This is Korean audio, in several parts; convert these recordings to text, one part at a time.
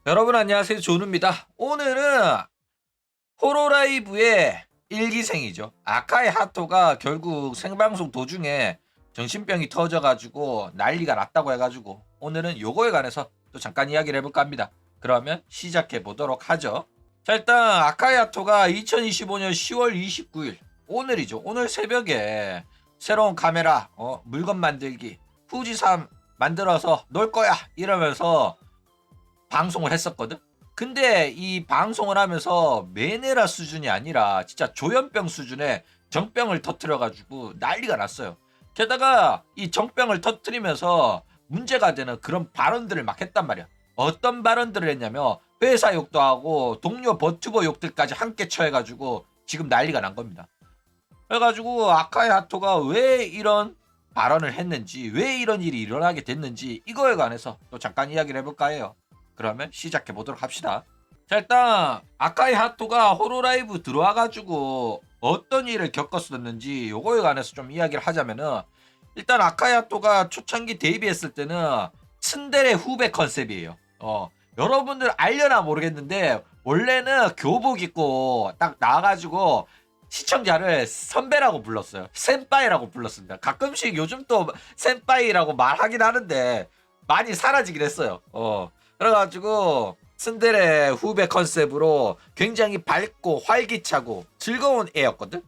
여러분 안녕하세요. 조누입니다. 오늘은 호로라이브의 일기생이죠. 아카이 하토가 결국 생방송 도중에 정신병이 터져가지고 난리가 났다고 해가지고 오늘은 요거에 관해서 또 잠깐 이야기를 해볼까 합니다. 그러면 시작해 보도록 하죠. 자, 일단 아카이 하토가 2025년 10월 29일 오늘이죠. 오늘 새벽에 새로운 카메라 물건 만들기 후지3 만들어서 놀 거야 이러면서 방송을 했었거든. 근데 이 방송을 하면서 메네라 수준이 아니라 진짜 조현병 수준의 정병을 터뜨려가지고 난리가 났어요. 게다가 이 정병을 터뜨리면서 문제가 되는 그런 발언들을 막 했단 말이야. 어떤 발언들을 했냐면 회사 욕도 하고 동료 버튜버 욕들까지 함께 처해가지고 지금 난리가 난 겁니다. 그래가지고 아카이 하토가 왜 이런 발언을 했는지, 왜 이런 일이 일어나게 됐는지 이거에 관해서 또 잠깐 이야기를 해볼까 해요. 그러면 시작해 보도록 합시다. 자, 일단 아카이 하토가 호로라이브 들어와가지고 어떤 일을 겪었었는지 요거에 관해서 좀 이야기를 하자면은, 일단 아카이 하토가 초창기 데뷔했을 때는 츤데레 후배 컨셉이에요. 여러분들 알려나 모르겠는데 원래는 교복 입고 딱 나와가지고 시청자를 선배라고 불렀어요. 센파이라고 불렀습니다. 가끔씩 요즘 또 센파이라고 말하긴 하는데 많이 사라지긴 했어요. 그래가지고 츤데레 후배 컨셉으로 굉장히 밝고 활기차고 즐거운 애였거든.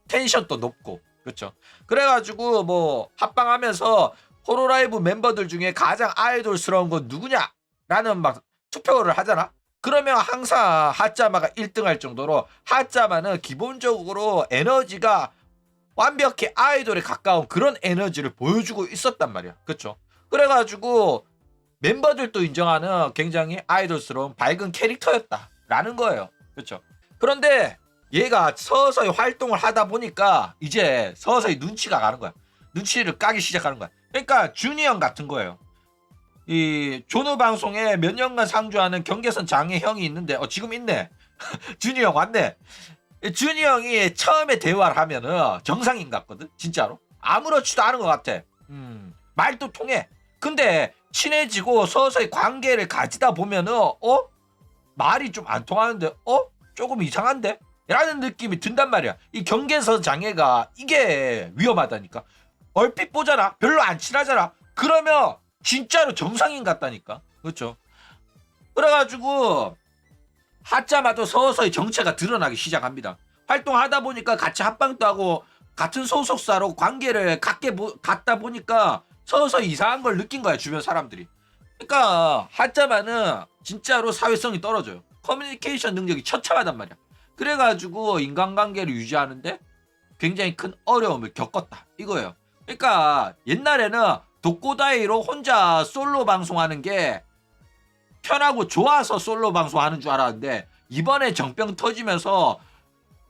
텐션도 높고. 그렇죠. 그래가지고 뭐 합방하면서 호로라이브 멤버들 중에 가장 아이돌스러운 건 누구냐 라는 막 투표를 하잖아. 그러면 항상 하짜마가 1등 할 정도로 하짜마는 기본적으로 에너지가 완벽히 아이돌에 가까운 그런 에너지를 보여주고 있었단 말이야. 그렇죠. 그래가지고 멤버들도 인정하는 굉장히 아이돌스러운 밝은 캐릭터였다라는 거예요. 그렇죠. 그런데 얘가 서서히 활동을 하다 보니까 이제 서서히 눈치가 가는 거야. 눈치를 까기 시작하는 거야. 그러니까 준이 형 같은 거예요. 이 조노 방송에 몇 년간 상주하는 경계선 장애 형이 있는데 지금 있네. 준이 형 왔네. 준이 형이 처음에 대화를 하면은 정상인 같거든. 진짜로 아무렇지도 않은 것 같아. 말도 통해. 근데 친해지고 서서히 관계를 가지다 보면은 말이 좀 안 통하는데 조금 이상한데? 라는 느낌이 든단 말이야. 이 경계선 장애가 이게 위험하다니까. 얼핏 보잖아. 별로 안 친하잖아. 그러면 진짜로 정상인 같다니까. 그렇죠. 그래가지고 하자마도 서서히 정체가 드러나기 시작합니다. 활동하다 보니까 같이 합방도 하고 같은 소속사로 관계를 갖다 보니까 서서히 이상한 걸 느낀 거야, 주변 사람들이. 그러니까 하자마는 진짜로 사회성이 떨어져요. 커뮤니케이션 능력이 처참하단 말이야. 그래가지고 인간관계를 유지하는데 굉장히 큰 어려움을 겪었다 이거예요. 그러니까 옛날에는 독고다이로 혼자 솔로 방송하는 게 편하고 좋아서 솔로 방송하는 줄 알았는데 이번에 정병 터지면서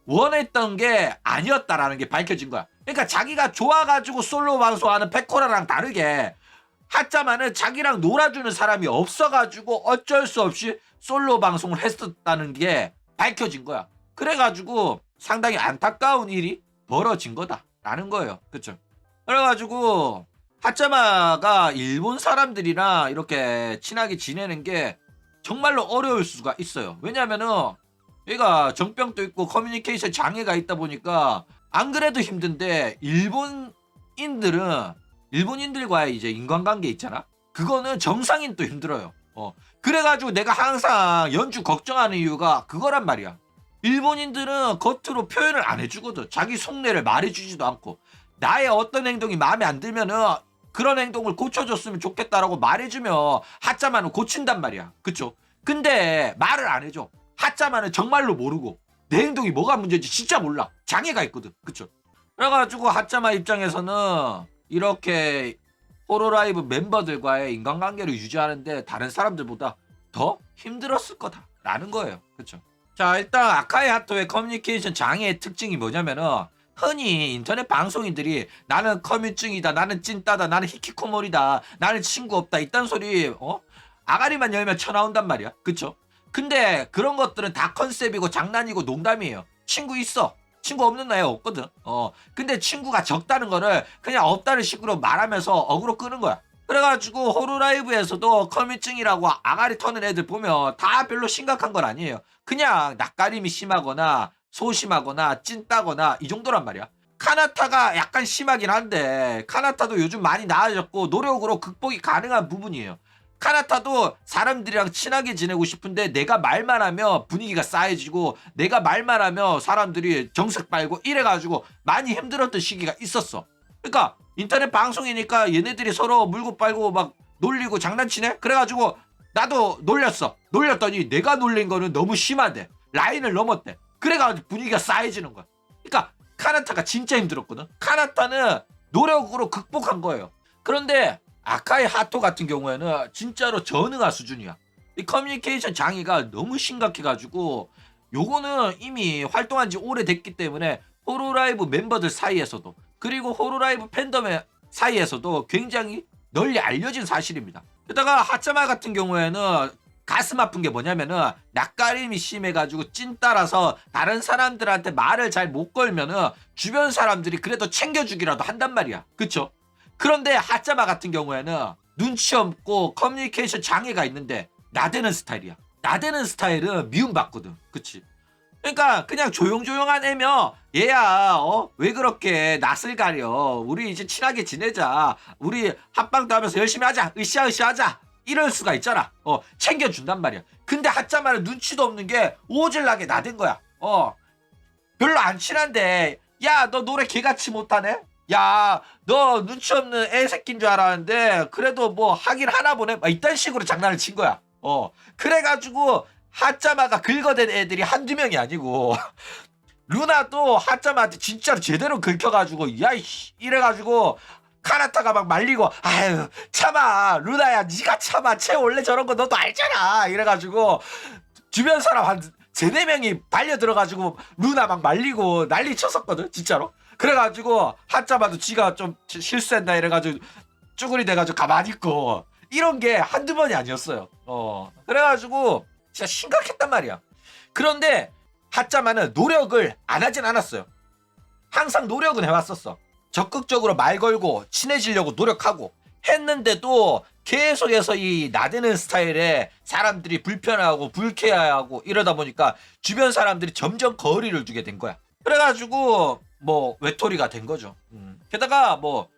원했던 게 아니었다라는 게 밝혀진 거야. 그러니까 자기가 좋아가지고 솔로 방송하는 페코라랑 다르게 하자마는 자기랑 놀아주는 사람이 없어가지고 어쩔 수 없이 솔로 방송을 했었다는 게 밝혀진 거야. 그래가지고 상당히 안타까운 일이 벌어진 거다라는 거예요. 그쵸? 그래가지고 하자마가 일본 사람들이랑 이렇게 친하게 지내는 게 정말로 어려울 수가 있어요. 왜냐면은 얘가 정병도 있고 커뮤니케이션 장애가 있다 보니까 안 그래도 힘든데 일본인들과의 이제 인간관계 있잖아. 그거는 정상인도 힘들어요. 그래가지고 내가 항상 연주 걱정하는 이유가 그거란 말이야. 일본인들은 겉으로 표현을 안 해주거든. 자기 속내를 말해주지도 않고 나의 어떤 행동이 마음에 안 들면은 그런 행동을 고쳐줬으면 좋겠다라고 말해주면 하자마는 고친단 말이야. 그쵸? 근데 말을 안 해줘. 하자마는 정말로 모르고 내 행동이 뭐가 문제인지 진짜 몰라. 장애가 있거든. 그쵸? 그래가지고 하자마 입장에서는 이렇게 호로라이브 멤버들과의 인간관계를 유지하는데 다른 사람들보다 더 힘들었을 거다라는 거예요. 그쵸? 자, 일단 아카이 하토의 커뮤니케이션 장애의 특징이 뭐냐면은 흔히 인터넷 방송인들이 나는 커뮤증이다, 나는 찐따다, 나는 히키코모리다, 나는 친구 없다 이딴 소리 아가리만 열면 쳐나온단 말이야. 그쵸? 근데 그런 것들은 다 컨셉이고 장난이고 농담이에요. 친구 있어. 친구 없는 나이 없거든. 근데 친구가 적다는 거를 그냥 없다는 식으로 말하면서 어그로 끄는 거야. 그래가지고 호루라이브에서도 커뮤증이라고 아가리 터는 애들 보면 다 별로 심각한 건 아니에요. 그냥 낯가림이 심하거나 소심하거나 찐따거나 이 정도란 말이야. 카나타가 약간 심하긴 한데 카나타도 요즘 많이 나아졌고 노력으로 극복이 가능한 부분이에요. 카나타도 사람들이랑 친하게 지내고 싶은데 내가 말만 하면 분위기가 싸해지고 내가 말만 하면 사람들이 정색 빨고 이래가지고 많이 힘들었던 시기가 있었어. 그러니까 인터넷 방송이니까 얘네들이 서로 물고 빨고 막 놀리고 장난치네? 그래가지고 나도 놀렸어. 놀렸더니 내가 놀린 거는 너무 심하대. 라인을 넘었대. 그래가지고 분위기가 싸해지는 거야. 그러니까 카나타가 진짜 힘들었거든. 카나타는 노력으로 극복한 거예요. 그런데 아카이 하토 같은 경우에는 진짜로 전응할 수준이야. 이 커뮤니케이션 장애가 너무 심각해가지고 요거는 이미 활동한 지 오래됐기 때문에 호로라이브 멤버들 사이에서도 그리고 호로라이브 팬덤의 사이에서도 굉장히 널리 알려진 사실입니다. 게다가 하차마 같은 경우에는 가슴 아픈 게 뭐냐면은 낯가림이 심해가지고 찐따라서 다른 사람들한테 말을 잘 못 걸면은 주변 사람들이 그래도 챙겨주기라도 한단 말이야. 그쵸? 그런데 하짜마 같은 경우에는 눈치 없고 커뮤니케이션 장애가 있는데 나대는 스타일이야. 나대는 스타일은 미움받거든. 그치? 그러니까 그냥 조용조용한 애며 얘야 왜 그렇게 낯을 가려. 우리 이제 친하게 지내자. 우리 합방도 하면서 열심히 하자. 으쌰으쌰 하자. 이럴 수가 있잖아. 챙겨준단 말이야. 근데 하짜마는 눈치도 없는 게 오질나게 나댄 거야. 별로 안 친한데 야 너 노래 개같이 못하네? 야 너 눈치 없는 애새끼인 줄 알았는데 그래도 뭐 하긴 하나 보네? 막 이딴 식으로 장난을 친 거야. 그래가지고 하짜마가 긁어댄 애들이 한두 명이 아니고 루나도 하짜마한테 진짜로 제대로 긁혀가지고 야이씨 이래가지고 카나타가 막 말리고 아유 참아 루나야 니가 참아 쟤 원래 저런 거 너도 알잖아 이래가지고 주변 사람 한 3-4명이 달려들어가지고 루나 막 말리고 난리 쳤었거든 진짜로. 그래가지고 하짜마도 지가 좀 실수했나 이래가지고 쭈구리 돼가지고 가만히 있고 이런 게 한두 번이 아니었어요. 그래가지고 진짜 심각했단 말이야. 그런데 하짜마는 노력을 안 하진 않았어요. 항상 노력은 해왔었어. 적극적으로 말 걸고 친해지려고 노력하고 했는데도 계속해서 이 나대는 스타일에 사람들이 불편해하고 불쾌해하고 이러다 보니까 주변 사람들이 점점 거리를 두게 된 거야. 그래가지고 뭐 외톨이가 된 거죠. 게다가 뭐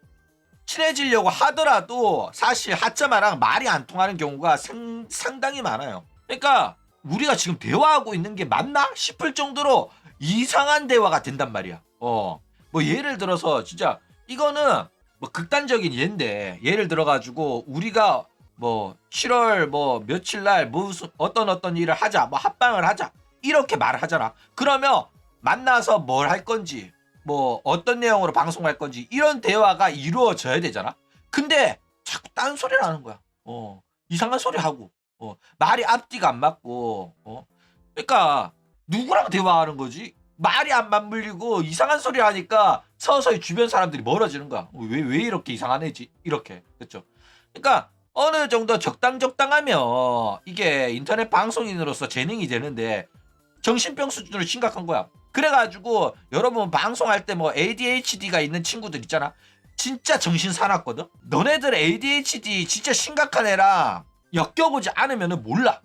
친해지려고 하더라도 사실 하짜마랑 말이 안 통하는 경우가 상당히 많아요. 그러니까 우리가 지금 대화하고 있는 게 맞나 싶을 정도로 이상한 대화가 된단 말이야. 뭐 예를 들어서 진짜 이거는 뭐 극단적인 예인데 예를 들어가지고 우리가 뭐 7월 뭐 며칠 날 무슨 어떤 일을 하자 뭐 합방을 하자 이렇게 말을 하잖아. 그러면 만나서 뭘 할 건지 뭐 어떤 내용으로 방송할 건지 이런 대화가 이루어져야 되잖아. 근데 자꾸 딴소리를 하는 거야. 이상한 소리 하고 말이 앞뒤가 안 맞고 그러니까 누구랑 대화하는 거지? 말이 안 맞물리고 이상한 소리 하니까 서서히 주변 사람들이 멀어지는 거야. 왜 이렇게 이상한 애지? 이렇게. 그렇죠? 그러니까 어느 정도 적당하면 이게 인터넷 방송인으로서 재능이 되는데 정신병 수준으로 심각한 거야. 그래가지고 여러분 방송할 때 뭐 ADHD가 있는 친구들 있잖아. 진짜 정신 사납거든? 너네들 ADHD 진짜 심각한 애랑 엮여보지 않으면 몰라.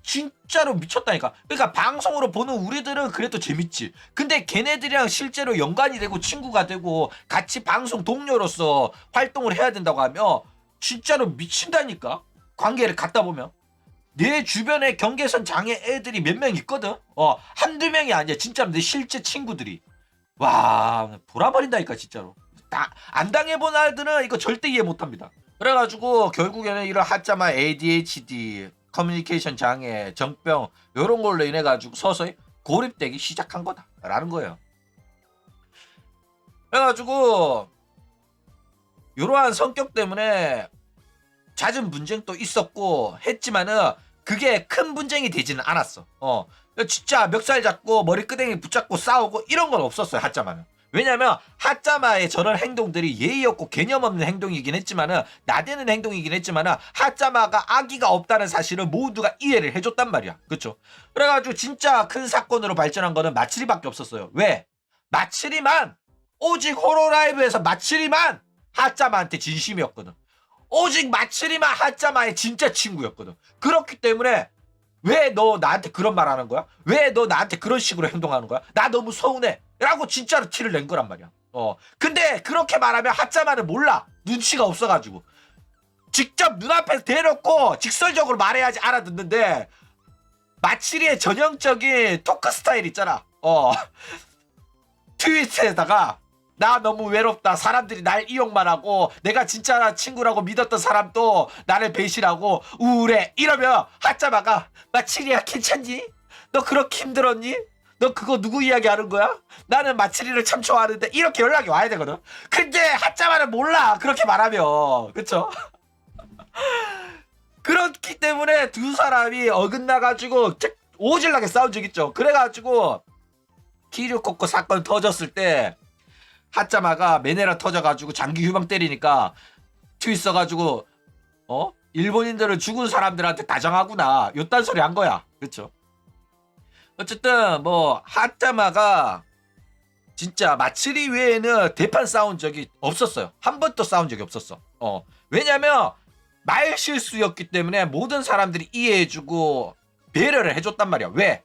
진짜로 미쳤다니까. 그러니까 방송으로 보는 우리들은 그래도 재밌지. 근데 걔네들이랑 실제로 연관이 되고 친구가 되고 같이 방송 동료로서 활동을 해야 된다고 하면 진짜로 미친다니까. 관계를 갖다 보면 내 주변에 경계선 장애 애들이 몇 명 있거든. 한두 명이 아니야. 진짜로 내 실제 친구들이. 와 돌아버린다니까 진짜로. 안 당해본 아이들은 이거 절대 이해 못합니다. 그래가지고 결국에는 이런 하짜마 ADHD 커뮤니케이션 장애, 정병 이런 걸로 인해 가지고 서서히 고립되기 시작한 거다라는 거예요. 그래가지고 이러한 성격 때문에 잦은 분쟁도 있었고 했지만은 그게 큰 분쟁이 되지는 않았어. 진짜 멱살 잡고 머리끄댕이 붙잡고 싸우고 이런 건 없었어요. 하짜마는. 왜냐면 하짜마의 저런 행동들이 예의 없고 개념 없는 행동이긴 했지만은 나대는 행동이긴 했지만은 하짜마가 악의가 없다는 사실을 모두가 이해를 해줬단 말이야. 그쵸? 그래가지고 진짜 큰 사건으로 발전한 거는 마츠리밖에 없었어요. 왜? 마츠리만 오직 호로라이브에서 마츠리만 하짜마한테 진심이었거든. 오직 마츠리만 하짜마의 진짜 친구였거든. 그렇기 때문에 왜 너 나한테 그런 말 하는 거야? 왜 너 나한테 그런 식으로 행동하는 거야? 나 너무 서운해. 라고 진짜로 티를 낸 거란 말이야. 근데 그렇게 말하면 하짜마는 몰라. 눈치가 없어가지고. 직접 눈앞에 대놓고 직설적으로 말해야지 알아듣는데 마츠리의 전형적인 토크 스타일 있잖아. 트위트에다가 나 너무 외롭다. 사람들이 날 이용만 하고 내가 진짜 친구라고 믿었던 사람도 나를 배신하고 우울해. 이러면 하짜마가 마츠리야 괜찮니? 너 그렇게 힘들었니? 너 그거 누구 이야기 하는 거야? 나는 마츠리를 참 좋아하는데 이렇게 연락이 와야 되거든. 근데 하짜마는 몰라. 그렇게 말하면. 그쵸? 그렇기 때문에 두 사람이 어긋나가지고 오질나게 싸운 적 있죠. 그래가지고 키류코코 사건 터졌을 때 하짜마가 메네라 터져가지고 장기 휴방 때리니까 트윗 써가지고 일본인들은 죽은 사람들한테 다정하구나 요딴 소리 한 거야. 그쵸? 어쨌든 뭐 하짜마가 진짜 마츠리 외에는 대판 싸운 적이 없었어요. 한 번도 싸운 적이 없었어. 왜냐면 말 실수였기 때문에 모든 사람들이 이해해주고 배려를 해줬단 말이야. 왜?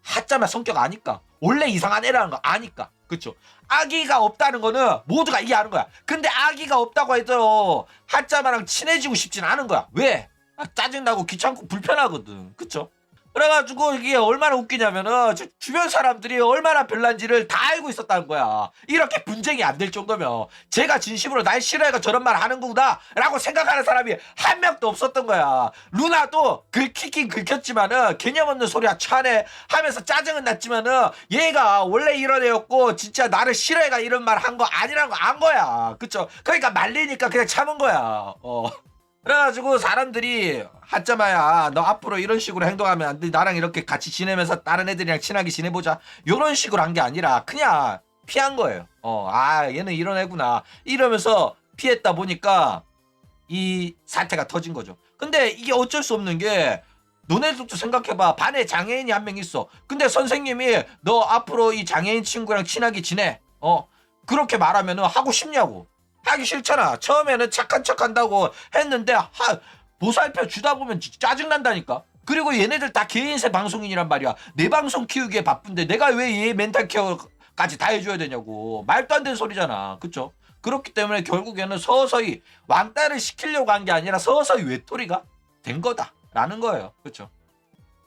하짜마 성격 아니까. 원래 이상한 애라는 거 아니까. 그쵸? 아기가 없다는 거는 모두가 이해하는 거야. 근데 아기가 없다고 해도 하짜마랑 친해지고 싶진 않은 거야. 왜? 짜증나고 귀찮고 불편하거든. 그쵸? 그래가지고 이게 얼마나 웃기냐면은 주변 사람들이 얼마나 별난지를 다 알고 있었다는 거야. 이렇게 분쟁이 안 될 정도면 제가 진심으로 날 싫어해가 저런 말 하는 거구나 라고 생각하는 사람이 한 명도 없었던 거야. 루나도 긁히긴 긁혔지만은 개념 없는 소리야 차네 하면서 짜증은 났지만은 얘가 원래 이런 애였고 진짜 나를 싫어해가 이런 말 한 거 아니라는 거 안 거야. 그쵸? 그러니까 말리니까 그냥 참은 거야. 그래가지고 사람들이 하짜마야 너 앞으로 이런 식으로 행동하면 안 돼. 나랑 이렇게 같이 지내면서 다른 애들이랑 친하게 지내보자. 이런 식으로 한 게 아니라 그냥 피한 거예요. 얘는 이런 애구나 이러면서 피했다 보니까 이 사태가 터진 거죠. 근데 이게 어쩔 수 없는 게 너네들도 생각해봐. 반에 장애인이 한 명 있어. 근데 선생님이 너 앞으로 이 장애인 친구랑 친하게 지내. 그렇게 말하면 하고 싶냐고. 하기 싫잖아. 처음에는 착한 척 한다고 했는데 보살펴 주다 보면 짜증난다니까. 그리고 얘네들 다 개인세 방송인이란 말이야. 내 방송 키우기에 바쁜데 내가 왜 얘 멘탈 케어까지 다 해줘야 되냐고. 말도 안 되는 소리잖아. 그쵸? 그렇기 때문에 결국에는 서서히 왕따를 시키려고 한 게 아니라 서서히 외톨이가 된 거다라는 거예요. 그쵸?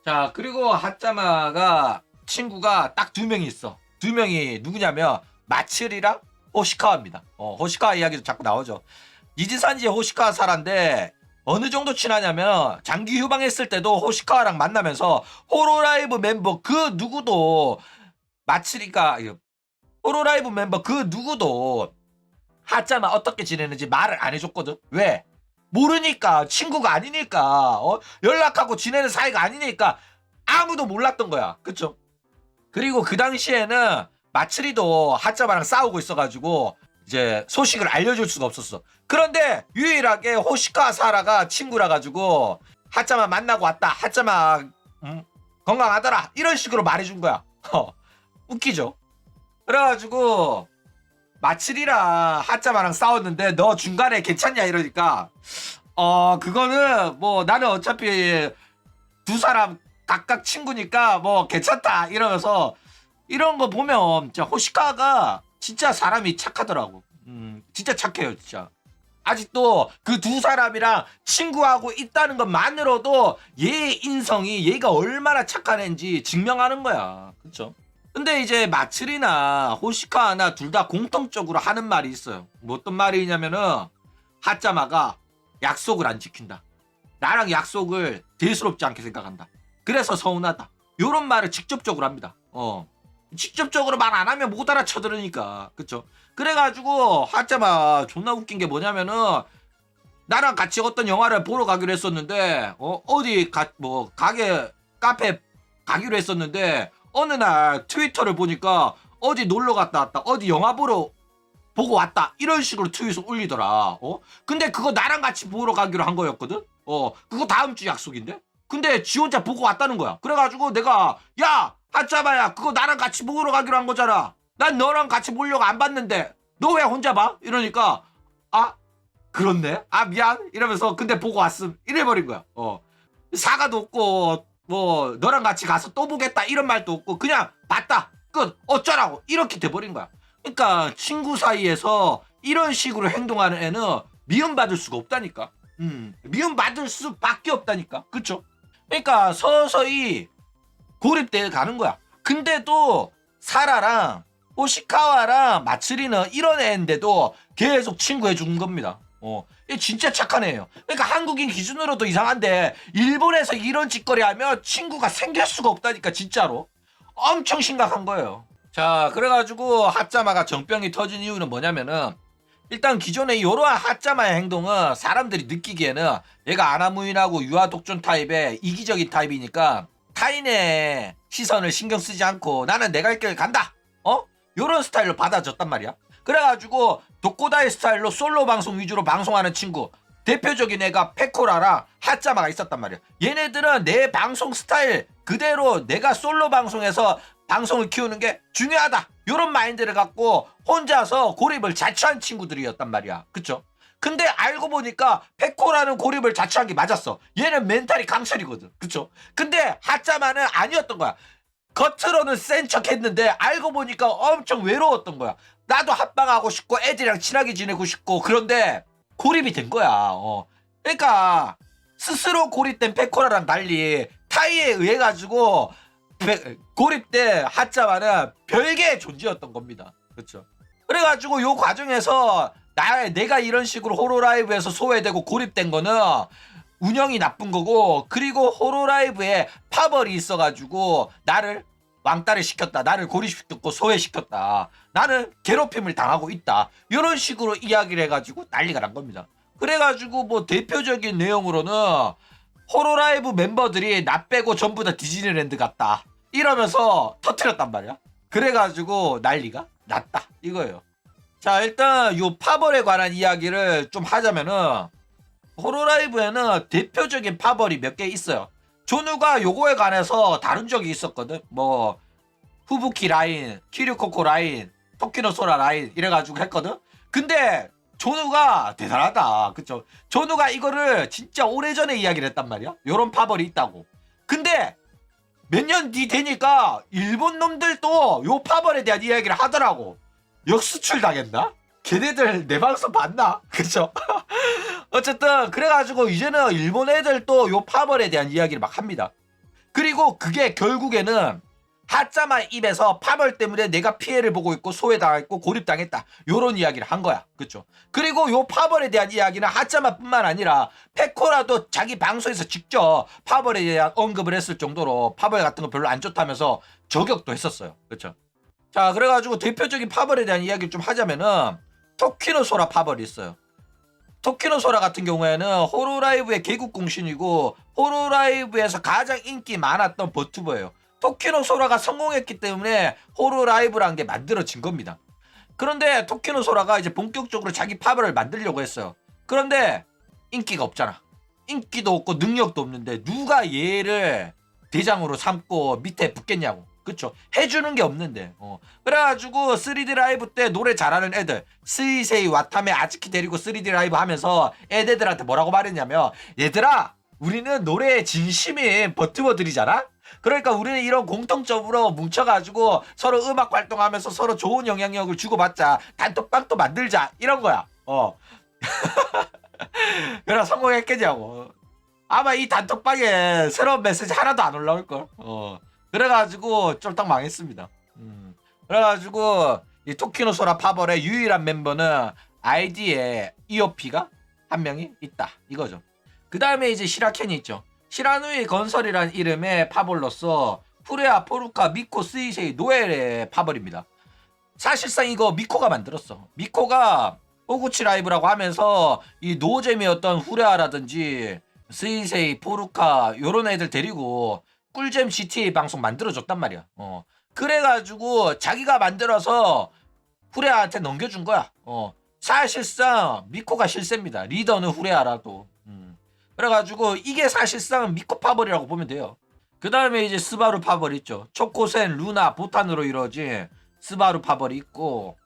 자, 그리고 하짜마가 친구가 딱 2명이 있어. 2명이 누구냐면 마츠리랑 호시카와입니다. 호시카와 이야기도 자꾸 나오죠. 니지산지의 호시카와 사람인데 어느 정도 친하냐면 장기 휴방했을 때도 호시카와랑 만나면서 호로라이브 멤버 그 누구도 마츠리가 호로라이브 멤버 그 누구도 하짜마 어떻게 지내는지 말을 안 해줬거든. 왜? 모르니까. 친구가 아니니까. 연락하고 지내는 사이가 아니니까 아무도 몰랐던 거야. 그쵸? 그리고 그 당시에는 마츠리도 하짜마랑 싸우고 있어가지고 이제 소식을 알려줄 수가 없었어. 그런데 유일하게 호시카 사라가 친구라 가지고 하짜마 만나고 왔다. 하짜마 건강하더라. 이런 식으로 말해준 거야. 웃기죠? 그래가지고 마츠리랑 하짜마랑 싸웠는데 너 중간에 괜찮냐 이러니까 그거는 뭐 나는 어차피 두 사람 각각 친구니까 뭐 괜찮다 이러면서 이런 거 보면 진짜 호시카가 진짜 사람이 착하더라고. 진짜 착해요 진짜. 아직도 그 두 사람이랑 친구하고 있다는 것만으로도 얘의 인성이 얘가 얼마나 착한 애인지 증명하는 거야. 그쵸? 근데 이제 마츠리나 호시카나 둘 다 공통적으로 하는 말이 있어요. 뭐 어떤 말이냐면은 하짜마가 약속을 안 지킨다. 나랑 약속을 대수롭지 않게 생각한다. 그래서 서운하다. 요런 말을 직접적으로 합니다. 직접적으로 말 안 하면 못 알아쳐들으니까. 그쵸? 그래가지고 하짜마 존나 웃긴 게 뭐냐면은 나랑 같이 어떤 영화를 보러 가기로 했었는데 어디 가게 카페 가기로 했었는데 어느 날 트위터를 보니까 어디 놀러 갔다 왔다 어디 영화 보고 왔다 이런 식으로 트윗을 올리더라. 근데 그거 나랑 같이 보러 가기로 한 거였거든. 그거 다음 주 약속인데 근데 지 혼자 보고 왔다는 거야. 그래가지고 내가 야 하짜마야 그거 나랑 같이 보러 가기로 한 거잖아. 난 너랑 같이 보려고 안 봤는데 너 왜 혼자 봐? 이러니까 그렇네. 아 미안 이러면서 근데 보고 왔음 이래버린 거야. 사과도 없고 뭐 너랑 같이 가서 또 보겠다 이런 말도 없고 그냥 봤다 끝 어쩌라고 이렇게 돼버린 거야. 그러니까 친구 사이에서 이런 식으로 행동하는 애는 미움받을 수가 없다니까. 미움받을 수밖에 없다니까. 그쵸? 그러니까 서서히 고립돼 가는 거야. 근데도 사라랑 호시카와랑 마츠리는 이런 애인데도 계속 친구해 주는 겁니다. 이게 진짜 착한 애예요. 그러니까 한국인 기준으로도 이상한데 일본에서 이런 짓거리 하면 친구가 생길 수가 없다니까 진짜로. 엄청 심각한 거예요. 자 그래가지고 하짜마가 정병이 터진 이유는 뭐냐면은 일단 기존에 이러한 하짜마의 행동은 사람들이 느끼기에는 얘가 아나무인하고 유아독존 타입의 이기적인 타입이니까 타인의 시선을 신경 쓰지 않고 나는 내가 할 길 간다 요런 스타일로 받아줬단 말이야. 그래가지고 독고다이 스타일로 솔로 방송 위주로 방송하는 친구 대표적인 애가 페코라랑 하짜마가 있었단 말이야. 얘네들은 내 방송 스타일 그대로 내가 솔로 방송에서 방송을 키우는 게 중요하다 요런 마인드를 갖고 혼자서 고립을 자처한 친구들이었단 말이야. 그쵸? 근데 알고 보니까 페코라는 고립을 자처한 게 맞았어. 얘는 멘탈이 강철이거든. 그쵸? 근데 하짜마는 아니었던 거야. 겉으로는 센 척 했는데 알고 보니까 엄청 외로웠던 거야. 나도 합방하고 싶고 애들이랑 친하게 지내고 싶고 그런데 고립이 된 거야. 그러니까 스스로 고립된 페코라랑 달리 타이에 의해 가지고 고립된 하짜마는 별개의 존재였던 겁니다. 그렇죠? 그래가지고 요 과정에서 내가 이런 식으로 호로라이브에서 소외되고 고립된 거는 운영이 나쁜 거고 그리고 호로라이브에 파벌이 있어가지고 나를 왕따를 시켰다. 나를 고립시켰고 소외시켰다. 나는 괴롭힘을 당하고 있다. 이런 식으로 이야기를 해가지고 난리가 난 겁니다. 그래가지고 뭐 대표적인 내용으로는 호로라이브 멤버들이 나 빼고 전부 다 디즈니랜드 갔다. 이러면서 터뜨렸단 말이야. 그래가지고 난리가 났다. 이거예요. 자 일단 요 파벌에 관한 이야기를 좀 하자면은 호로라이브에는 대표적인 파벌이 몇 개 있어요. 조누가 요거에 관해서 다룬 적이 있었거든. 뭐 후부키 라인, 키류코코 라인, 토키노소라 라인 이래가지고 했거든. 근데 조누가 대단하다. 그쵸? 조누가 이거를 진짜 오래전에 이야기를 했단 말이야. 요런 파벌이 있다고. 근데 몇 년 뒤 되니까 일본 놈들도 요 파벌에 대한 이야기를 하더라고. 역수출 당했나? 걔네들 내 방송 봤나? 그쵸? 어쨌든 그래가지고 이제는 일본 애들도 요 파벌에 대한 이야기를 막 합니다. 그리고 그게 결국에는 하짜마 입에서 파벌 때문에 내가 피해를 보고 있고 소외당했고 고립당했다 요런 이야기를 한 거야. 그쵸? 그리고 요 파벌에 대한 이야기는 하짜마뿐만 아니라 페코라도 자기 방송에서 직접 파벌에 대한 언급을 했을 정도로 파벌 같은 거 별로 안 좋다면서 저격도 했었어요. 그쵸? 자 그래가지고 대표적인 파벌에 대한 이야기를 좀 하자면은 토키노소라 파벌이 있어요. 토키노소라 같은 경우에는 호로라이브의 개국공신이고 호로라이브에서 가장 인기 많았던 버튜버예요. 토키노소라가 성공했기 때문에 호로라이브라는 게 만들어진 겁니다. 그런데 토키노소라가 이제 본격적으로 자기 파벌을 만들려고 했어요. 그런데 인기가 없잖아. 인기도 없고 능력도 없는데 누가 얘를 대장으로 삼고 밑에 붙겠냐고. 그쵸? 해주는 게 없는데. 그래가지고 3D 라이브 때 노래 잘하는 애들 스이세이 와타메 아츠키 데리고 3D 라이브 하면서 애들한테 뭐라고 말했냐면 얘들아 우리는 노래에 진심인 버튜버들이잖아. 그러니까 우리는 이런 공통점으로 뭉쳐가지고 서로 음악 활동하면서 서로 좋은 영향력을 주고받자. 단톡방도 만들자 이런 거야. 그래 성공했겠냐고. 아마 이 단톡방에 새로운 메시지 하나도 안 올라올걸. 그래가지고 쫄딱 망했습니다. 그래가지고 이 토키노소라 파벌의 유일한 멤버는 아이디에 이오피가 한 명이 있다 이거죠. 그 다음에 이제 시라켄이 있죠. 시라누이 건설이란 이름의 파벌로서 푸레아, 포루카, 미코, 스이세이, 노엘의 파벌입니다. 사실상 이거 미코가 만들었어. 미코가 호구치 라이브라고 하면서 이 노잼이었던 후레아라든지 스이세이, 포루카 요런 애들 데리고 꿀잼 GTA 방송 만들어줬단 말이야. 그래가지고 자기가 만들어서 후레아한테 넘겨준 거야. 사실상 미코가 실세입니다. 리더는 후레아라도. 그래가지고 이게 사실상 미코 파벌이라고 보면 돼요. 그 다음에 이제 스바루 파벌 있죠. 초코센, 루나, 보탄으로 이루어진 스바루 파벌이 있고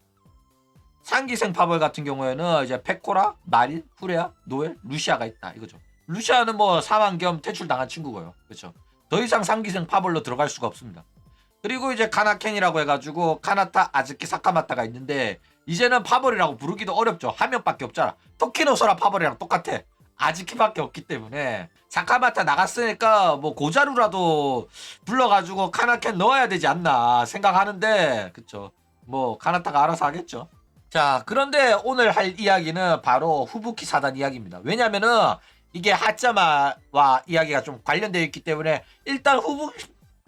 상기생 파벌 같은 경우에는 이제 페코라, 마린, 후레아, 노엘, 루시아가 있다 이거죠. 루시아는 뭐 사망 겸 퇴출당한 친구고요. 그렇죠. 더 이상 상기생 파벌로 들어갈 수가 없습니다. 그리고 이제 카나켄이라고 해가지고 카나타, 아즈키, 사카마타가 있는데 이제는 파벌이라고 부르기도 어렵죠. 한 명밖에 없잖아. 토키노소라 파벌이랑 똑같아. 아즈키밖에 없기 때문에 사카마타 나갔으니까 뭐 고자루라도 불러가지고 카나켄 넣어야 되지 않나 생각하는데 그쵸. 뭐 카나타가 알아서 하겠죠. 자, 그런데 오늘 할 이야기는 바로 후부키 사단 이야기입니다. 왜냐면은 이게 하짜마와 이야기가 좀 관련되어 있기 때문에 일단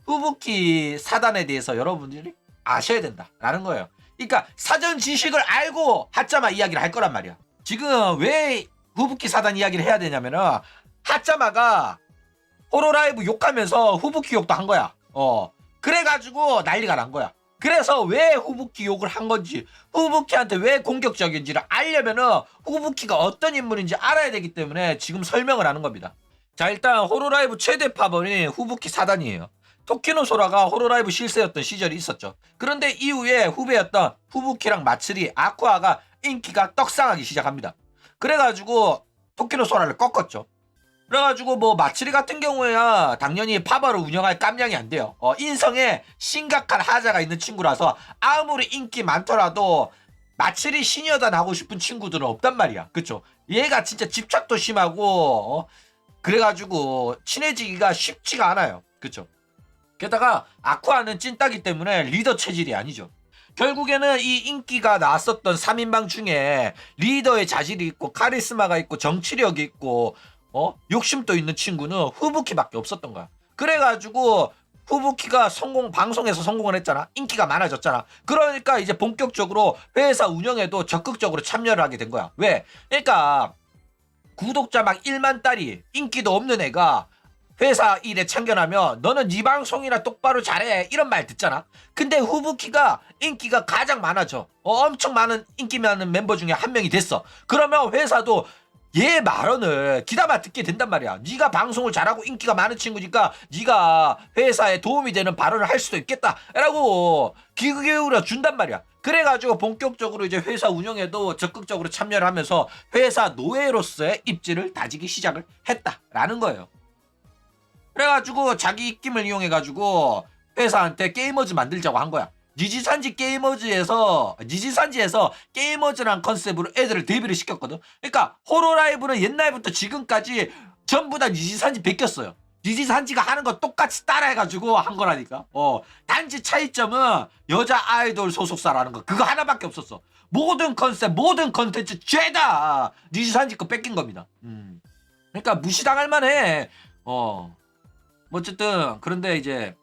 후부키 사단에 대해서 여러분들이 아셔야 된다라는 거예요. 그러니까 사전 지식을 알고 하짜마 이야기를 할 거란 말이야. 지금 왜 후부키 사단 이야기를 해야 되냐면은 하짜마가 호로라이브 욕하면서 후부키 욕도 한 거야. 그래가지고 난리가 난 거야. 그래서 왜 후부키 욕을 한 건지, 후부키한테 왜 공격적인지를 알려면은 후부키가 어떤 인물인지 알아야 되기 때문에 지금 설명을 하는 겁니다. 자, 일단 호로라이브 최대 파벌이 후부키 사단이에요. 토키노소라가 호로라이브 실세였던 시절이 있었죠. 그런데 이후에 후배였던 후부키랑 마츠리, 아쿠아가 인기가 떡상하기 시작합니다. 그래가지고 토키노소라를 꺾었죠. 그래가지고 뭐 마츠리 같은 경우에야 당연히 파벌을 운영할 깜냥이 안 돼요. 인성에 심각한 하자가 있는 친구라서 아무리 인기 많더라도 마츠리 시니어단 하고 싶은 친구들은 없단 말이야. 그쵸? 얘가 진짜 집착도 심하고 그래가지고 친해지기가 쉽지가 않아요. 그쵸? 게다가 아쿠아는 찐따기 때문에 리더 체질이 아니죠. 결국에는 이 인기가 나왔었던 3인방 중에 리더의 자질이 있고 카리스마가 있고 정치력이 있고 욕심도 있는 친구는 후부키밖에 없었던 거야. 그래가지고 후부키가 방송에서 성공을 했잖아. 인기가 많아졌잖아. 그러니까 이제 본격적으로 회사 운영에도 적극적으로 참여를 하게 된 거야. 왜? 그러니까 구독자 막 1만 딸이 인기도 없는 애가 회사 일에 참견하면 너는 네 방송이나 똑바로 잘해 이런 말 듣잖아. 근데 후부키가 인기가 가장 많아져. 엄청 많은 인기 많은 멤버 중에 한 명이 됐어. 그러면 회사도 얘 말언을 귀담아 듣게 된단 말이야. 네가 방송을 잘하고 인기가 많은 친구니까 네가 회사에 도움이 되는 발언을 할 수도 있겠다 라고 귀 기울여 준단 말이야. 그래가지고 본격적으로 이제 회사 운영에도 적극적으로 참여를 하면서 회사 노예로서의 입지를 다지기 시작을 했다라는 거예요. 그래가지고 자기 입김을 이용해가지고 회사한테 게이머즈 만들자고 한 거야. 니지산지에서 게이머즈란 컨셉으로 애들을 데뷔를 시켰거든. 그러니까 호로라이브는 옛날부터 지금까지 전부 다 니지산지 베꼈어요. 니지산지가 하는 거 똑같이 따라해가지고 한 거라니까. 단지 차이점은 여자 아이돌 소속사라는 거 그거 하나밖에 없었어. 모든 컨셉 모든 컨텐츠 죄다 니지산지 거 뺏긴 겁니다. 그러니까 무시당할 만해. 어쨌든 그런데 이제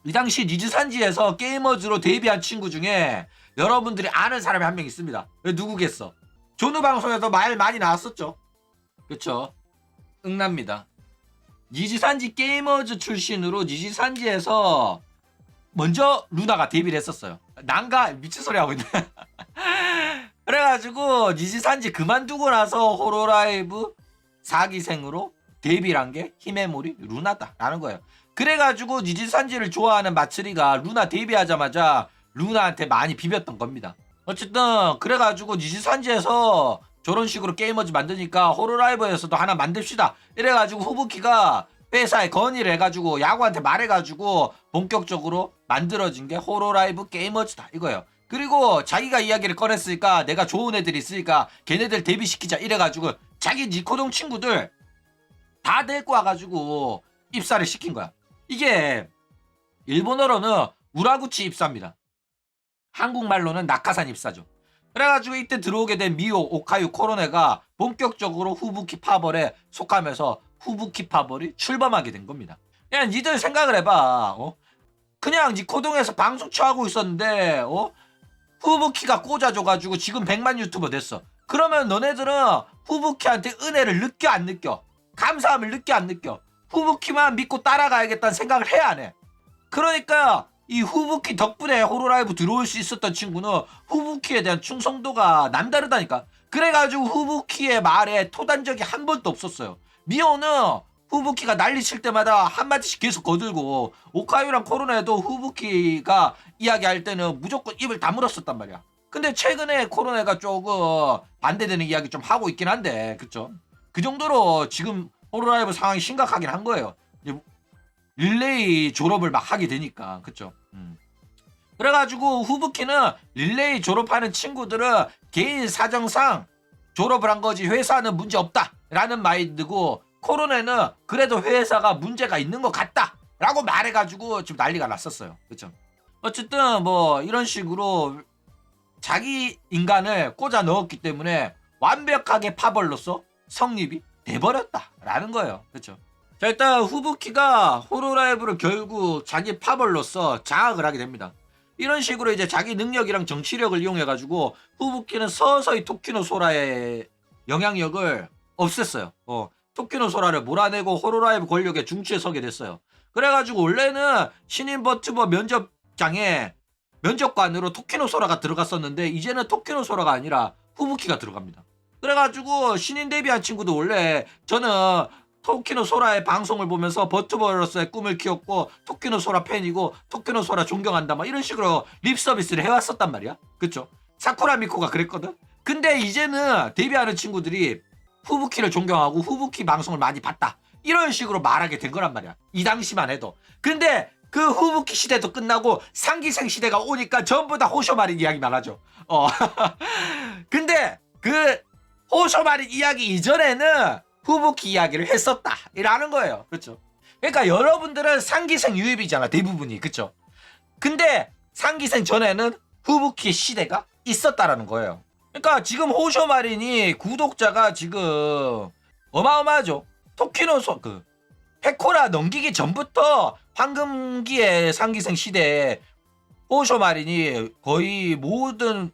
이 당시 니즈산지에서 게이머즈로 데뷔한 친구 중에 여러분들이 아는 사람이 한 명 있습니다. 누구겠어? 조누 방송에서 말 많이 나왔었죠. 그쵸? 응납니다. 니즈산지 게이머즈 출신으로 니즈산지에서 먼저 루나가 데뷔를 했었어요. 난가 미친 소리 하고 있네. 그래가지고 니즈산지 그만두고 나서 호로라이브 4기생으로 데뷔를 한 게 히메모리 루나다라는 거예요. 그래가지고 니지산지를 좋아하는 마츠리가 루나 데뷔하자마자 루나한테 많이 비볐던 겁니다. 어쨌든 그래가지고 니지산지에서 저런 식으로 게이머즈 만드니까 호로라이브에서도 하나 만듭시다. 이래가지고 후부키가 회사에 건의를 해가지고 야구한테 말해가지고 본격적으로 만들어진 게 호로라이브 게이머즈다 이거예요. 그리고 자기가 이야기를 꺼냈으니까 내가 좋은 애들이 있으니까 걔네들 데뷔시키자 이래가지고 자기 니코동 친구들 다 데리고 와가지고 입사를 시킨 거야. 이게 일본어로는 우라구치 입사입니다. 한국말로는 낙하산 입사죠. 그래가지고 이때 들어오게 된 미오, 오카유, 코로네가 본격적으로 후부키 파벌에 속하면서 후부키 파벌이 출범하게 된 겁니다. 그냥 니들 생각을 해봐. 그냥 니코동에서 방송 취하고 있었는데 후부키가 꽂아줘가지고 지금 100만 유튜버 됐어. 그러면 너네들은 후부키한테 은혜를 느껴 안 느껴? 감사함을 느껴 안 느껴? 후부키만 믿고 따라가야겠다는 생각을 해 안 해? 그러니까 이 후부키 덕분에 호로라이브 들어올 수 있었던 친구는 후부키에 대한 충성도가 남다르다니까. 그래가지고 후부키의 말에 토단 적이 한 번도 없었어요. 미호는 후부키가 난리칠 때마다 한마디씩 계속 거들고 오카유랑 코로나에도 후부키가 이야기할 때는 무조건 입을 다물었었단 말이야. 근데 최근에 코로나가 조금 반대되는 이야기 좀 하고 있긴 한데, 그쵸? 그 정도로 지금 호로라이브 상황이 심각하긴 한 거예요. 이제 릴레이 졸업을 막 하게 되니까, 그쵸? 그래가지고 후브키는 릴레이 졸업하는 친구들은 개인 사정상 졸업을 한 거지 회사는 문제 없다라는 마인드고, 코로나는 그래도 회사가 문제가 있는 것 같다라고 말해가지고 지금 난리가 났었어요. 그쵸? 어쨌든 뭐 이런 식으로 자기 인간을 꽂아 넣었기 때문에 완벽하게 파벌로서 성립이 돼버렸다라는 거예요. 그쵸? 자, 일단 후부키가 호로라이브를 결국 자기 파벌로서 장악을 하게 됩니다. 이런 식으로 이제 자기 능력이랑 정치력을 이용해가지고 후부키는 서서히 토키노 소라의 영향력을 없앴어요. 토키노 소라를 몰아내고 호로라이브 권력의 중추에 서게 됐어요. 그래가지고 원래는 신인 버튜버 면접장에 면접관으로 토키노 소라가 들어갔었는데 이제는 토키노 소라가 아니라 후부키가 들어갑니다. 그래가지고 신인 데뷔한 친구도 원래 저는 토키노 소라의 방송을 보면서 버튜버로서의 꿈을 키웠고 토키노 소라 팬이고 토키노 소라 존경한다 막 이런 식으로 립 서비스를 해왔었단 말이야. 그쵸? 사쿠라 미코가 그랬거든. 근데 이제는 데뷔하는 친구들이 후부키를 존경하고 후부키 방송을 많이 봤다 이런 식으로 말하게 된 거란 말이야. 이 당시만 해도. 근데 그 후부키 시대도 끝나고 상기생 시대가 오니까 전부 다 호쇼마린 이야기만 하죠. 근데 그 호쇼마린 이야기 이전에는 후부키 이야기를 했었다라는 거예요. 그렇죠? 그러니까 여러분들은 상기생 유입이잖아 대부분이. 그렇죠? 근데 상기생 전에는 후부키 시대가 있었다라는 거예요. 그러니까 지금 호쇼마린이 구독자가 지금 어마어마하죠. 토키노소 페코라 넘기기 전부터 황금기의 상기생 시대에 호쇼마린이 거의 모든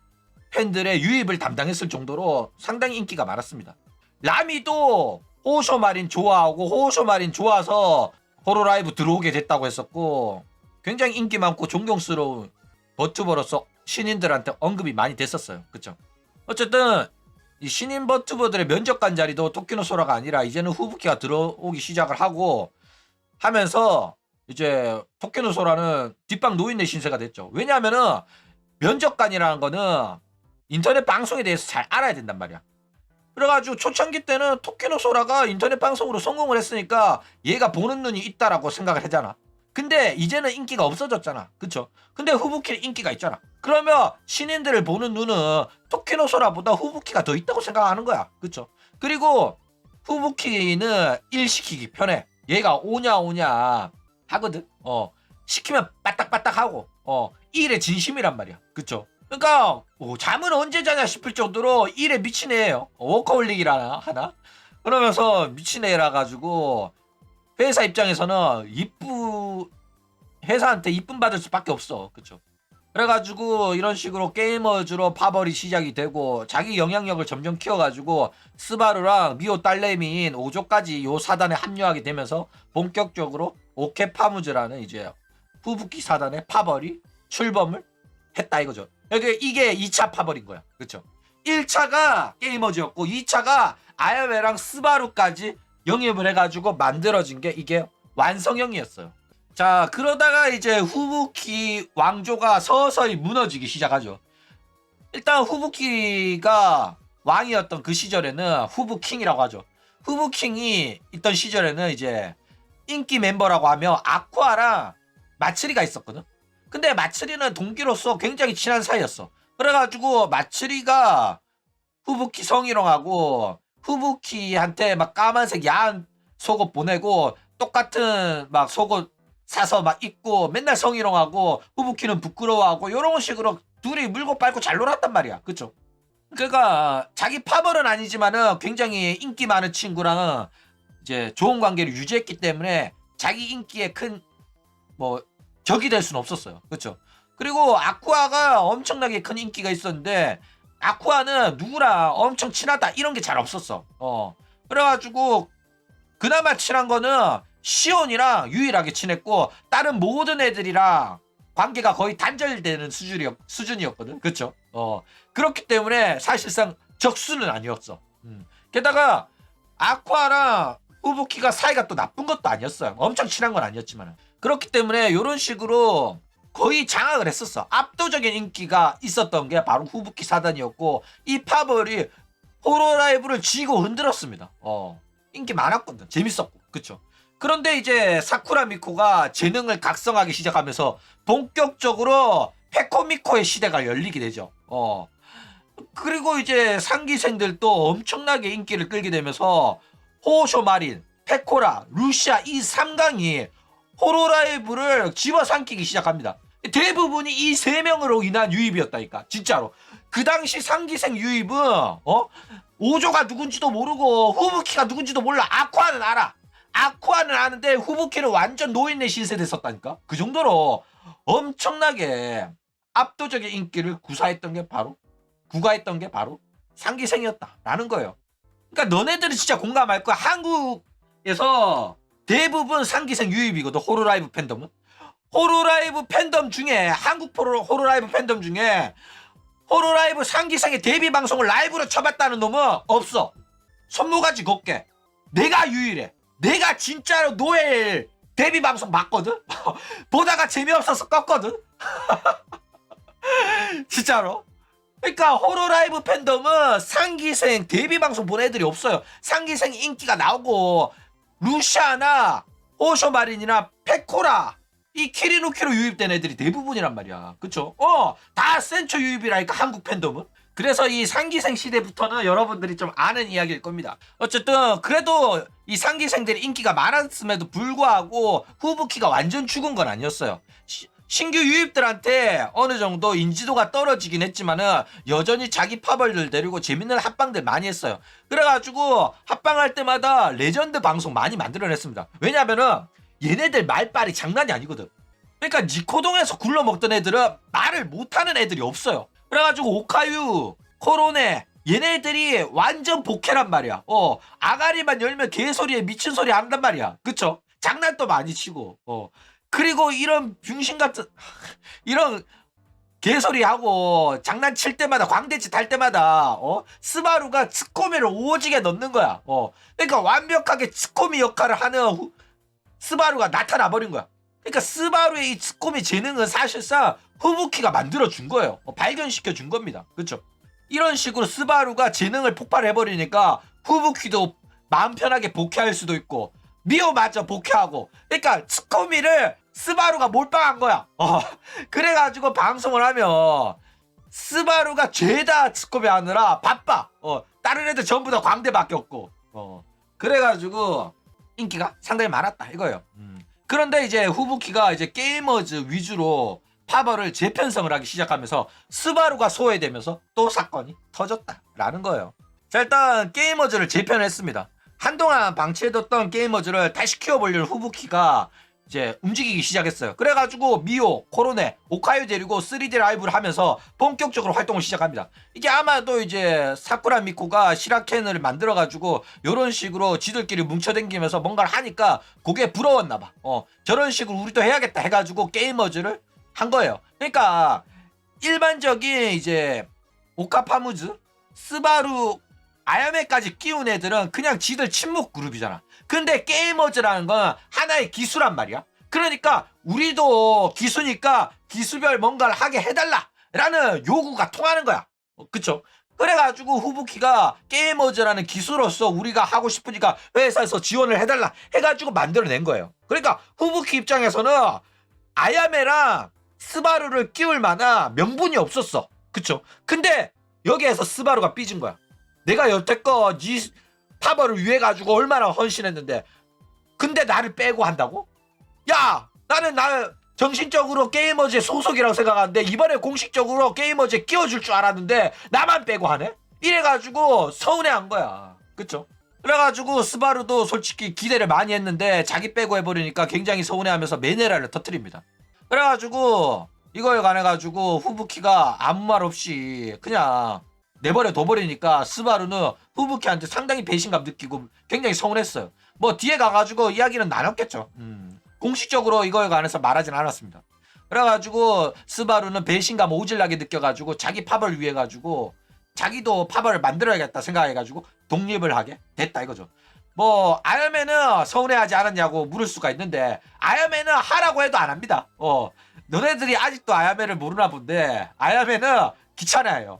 팬들의 유입을 담당했을 정도로 상당히 인기가 많았습니다. 라미도 호쇼마린 좋아하고 호쇼마린 좋아서 호로라이브 들어오게 됐다고 했었고 굉장히 인기 많고 존경스러운 버튜버로서 신인들한테 언급이 많이 됐었어요. 그쵸? 어쨌든 이 신인 버튜버들의 면접관 자리도 토키노 소라가 아니라 이제는 후부키가 들어오기 시작을 하고 하면서 이제 토키노 소라는 뒷방 노인네 신세가 됐죠. 왜냐하면은 면접관이라는 거는 인터넷 방송에 대해서 잘 알아야 된단 말이야. 그래가지고 초창기 때는 토키노 소라가 인터넷 방송으로 성공을 했으니까 얘가 보는 눈이 있다라고 생각을 하잖아. 근데 이제는 인기가 없어졌잖아. 그쵸? 근데 후부키는 인기가 있잖아. 그러면 신인들을 보는 눈은 토키노 소라보다 후부키가 더 있다고 생각하는 거야. 그쵸? 그리고 후부키는 일 시키기 편해. 얘가 오냐 하거든. 시키면 빠딱빠딱하고 일에 진심이란 말이야. 그쵸? 그러니까 잠은 언제 자냐 싶을 정도로 일에 미친 애예요. 워커홀릭이라 하나? 그러면서 미친 애라 가지고 회사 입장에서는 회사한테 이쁨 받을 수밖에 없어. 그쵸? 그래가지고 이런 식으로 게이머즈로 파벌이 시작이 되고 자기 영향력을 점점 키워가지고 스바루랑 미호 딸내미인 오조까지 요 사단에 합류하게 되면서 본격적으로 오케파무즈라는 이제 후부키 사단의 파벌이 출범을 했다 이거죠. 이게 2차 파벌인 거야. 그쵸? 1차가 게이머즈였고 2차가 아야메랑 스바루까지 영입을 해가지고 만들어진 게 이게 완성형이었어요. 자, 그러다가 이제 후부키 왕조가 서서히 무너지기 시작하죠. 일단 후부키가 왕이었던 그 시절에는 후부킹이라고 하죠. 후부킹이 있던 시절에는 이제 인기 멤버라고 하면 아쿠아랑 마츠리가 있었거든. 근데 마츠리는 동기로서 굉장히 친한 사이였어. 그래가지고 마츠리가 후부키 성희롱하고 후부키한테 막 까만색 야한 속옷 보내고 똑같은 막 속옷 사서 막 입고 맨날 성희롱하고 후부키는 부끄러워하고 이런 식으로 둘이 물고 빨고 잘 놀았단 말이야. 그쵸? 그러니까 자기 파벌은 아니지만은 굉장히 인기 많은 친구랑은 이제 좋은 관계를 유지했기 때문에 자기 인기에 큰 뭐 적이 될 수는 없었어요. 그쵸? 그리고 아쿠아가 엄청나게 큰 인기가 있었는데 아쿠아는 누구랑 엄청 친하다 이런 게 잘 없었어. 그래가지고 그나마 친한 거는 시온이랑 유일하게 친했고 다른 모든 애들이랑 관계가 거의 단절되는 수준이었거든. 그쵸? 그렇기 때문에 사실상 적수는 아니었어. 게다가 아쿠아랑 후부키가 사이가 또 나쁜 것도 아니었어요. 엄청 친한 건 아니었지만. 그렇기 때문에 이런 식으로 거의 장악을 했었어. 압도적인 인기가 있었던 게 바로 후부키 사단이었고 이 파벌이 호로라이브를 쥐고 흔들었습니다. 인기 많았거든. 재밌었고. 그쵸? 그런데 이제 사쿠라 미코가 재능을 각성하기 시작하면서 본격적으로 페코미코의 시대가 열리게 되죠. 그리고 이제 상기생들도 엄청나게 인기를 끌게 되면서 호쇼 마린, 페코라, 루시아 이 3강이 호로라이브를 집어삼키기 시작합니다. 대부분이 이 3명으로 인한 유입이었다니까. 진짜로. 그 당시 상기생 유입은 오조가 누군지도 모르고 후부키가 누군지도 몰라. 아쿠아는 알아. 아쿠아는 아는데 후부키는 완전 노인네 신세 됐었다니까. 그 정도로 엄청나게 압도적인 인기를 구가했던 게 바로 상기생이었다라는 거예요. 그러니까 너네들은 진짜 공감할 거야. 한국에서 대부분 상기생 유입이거든. 호로라이브 팬덤은. 호로라이브 팬덤 중에 한국 호로라이브 팬덤 중에 호로라이브 상기생의 데뷔 방송을 라이브로 쳐봤다는 놈은 없어. 손모가지 걷게. 내가 유일해. 내가 진짜로 노엘 데뷔 방송 봤거든. 보다가 재미없어서 껐거든. 진짜로. 그러니까 호로라이브 팬덤은 상기생 데뷔 방송 본 애들이 없어요. 상기생 인기가 나오고 루시아나 호쇼마린이나 페코라 이 키리누키로 유입된 애들이 대부분이란 말이야. 그쵸? 다 센초 유입이라니까 한국 팬덤은. 그래서 이 상기생 시대부터는 여러분들이 좀 아는 이야기일 겁니다. 어쨌든 그래도 이 상기생들이 인기가 많았음에도 불구하고 후부키가 완전 죽은 건 아니었어요. 신규 유입들한테 어느 정도 인지도가 떨어지긴 했지만은 여전히 자기 파벌들 데리고 재밌는 합방들 많이 했어요. 그래가지고 합방할 때마다 레전드 방송 많이 만들어냈습니다. 왜냐면은 얘네들 말빨이 장난이 아니거든. 그러니까 니코동에서 굴러먹던 애들은 말을 못하는 애들이 없어요. 그래가지고 오카유, 코로네 얘네들이 완전 복해란 말이야. 아가리만 열면 개소리에 미친 소리 한단 말이야. 그쵸? 장난도 많이 치고. 그리고 이런 병신 같은 이런 개소리 하고 장난칠 때마다 광대짓 할 때마다 스바루가ツッコ미를 오지게 넣는 거야. 그러니까 완벽하게ツッコ미 역할을 하는 스바루가 나타나 버린 거야. 그러니까 스바루의 이ツッコ미 재능은 사실상 후부키가 만들어 준 거예요. 발견시켜 준 겁니다. 그렇죠? 이런 식으로 스바루가 재능을 폭발해 버리니까 후부키도 마음 편하게 복귀할 수도 있고 미오마저 복귀하고. 그러니까ツッコ미를 스바루가 몰빵한 거야. 그래가지고 방송을 하면 스바루가 죄다ツッコ미 하느라 바빠. 다른 애들 전부 다 광대밖에 없고. 그래가지고 인기가 상당히 많았다 이거예요. 그런데 이제 후부키가 이제 게이머즈 위주로 파벌을 재편성을 하기 시작하면서 스바루가 소외되면서 또 사건이 터졌다라는 거예요. 자, 일단 게이머즈를 재편했습니다. 한동안 방치해뒀던 게이머즈를 다시 키워보려는 후부키가 이제 움직이기 시작했어요. 그래가지고 미오, 코로네, 오카유 데리고 3D 라이브를 하면서 본격적으로 활동을 시작합니다. 이게 아마도 이제 사쿠라 미코가 시라켄을 만들어가지고 이런 식으로 지들끼리 뭉쳐댕기면서 뭔가를 하니까 그게 부러웠나봐. 저런 식으로 우리도 해야겠다 해가지고 게이머즈를 한 거예요. 그러니까 일반적인 이제 오카파무즈, 스바루, 아야메까지 끼운 애들은 그냥 지들 친목 그룹이잖아. 근데 게이머즈라는 건 하나의 기수란 말이야. 그러니까 우리도 기수니까 기수별 뭔가를 하게 해달라라는 요구가 통하는 거야. 그쵸? 그래가지고 후부키가 게이머즈라는 기수로서 우리가 하고 싶으니까 회사에서 지원을 해달라 해가지고 만들어낸 거예요. 그러니까 후부키 입장에서는 아야메랑 스바루를 끼울 만한 명분이 없었어. 그쵸? 근데 여기에서 스바루가 삐진 거야. 내가 여태껏 니 파벌을 위해 가지고 얼마나 헌신했는데 근데 나를 빼고 한다고? 야, 나는 정신적으로 게이머즈의 소속이라고 생각하는데 이번에 공식적으로 게이머즈에 끼워줄 줄 알았는데 나만 빼고 하네? 이래가지고 서운해한 거야. 그쵸? 그래가지고 스바루도 솔직히 기대를 많이 했는데 자기 빼고 해버리니까 굉장히 서운해하면서 메네라를 터뜨립니다. 그래가지고 이거에 관해가지고 후부키가 아무 말 없이 그냥 내버려 둬버리니까 스바루는 후부키한테 상당히 배신감 느끼고 굉장히 서운했어요. 뭐 뒤에 가가지고 이야기는 나눴겠죠. 공식적으로 이거에 관해서 말하진 않았습니다. 그래가지고 스바루는 배신감 오질나게 느껴가지고 자기 파벌 위해 가지고 자기도 파벌을 만들어야겠다 생각해가지고 독립을 하게 됐다 이거죠. 뭐 아야맨은 서운해하지 않았냐고 물을 수가 있는데 아야맨은 하라고 해도 안 합니다. 너네들이 아직도 아야메를 모르나 본데 아야메는 귀찮아요.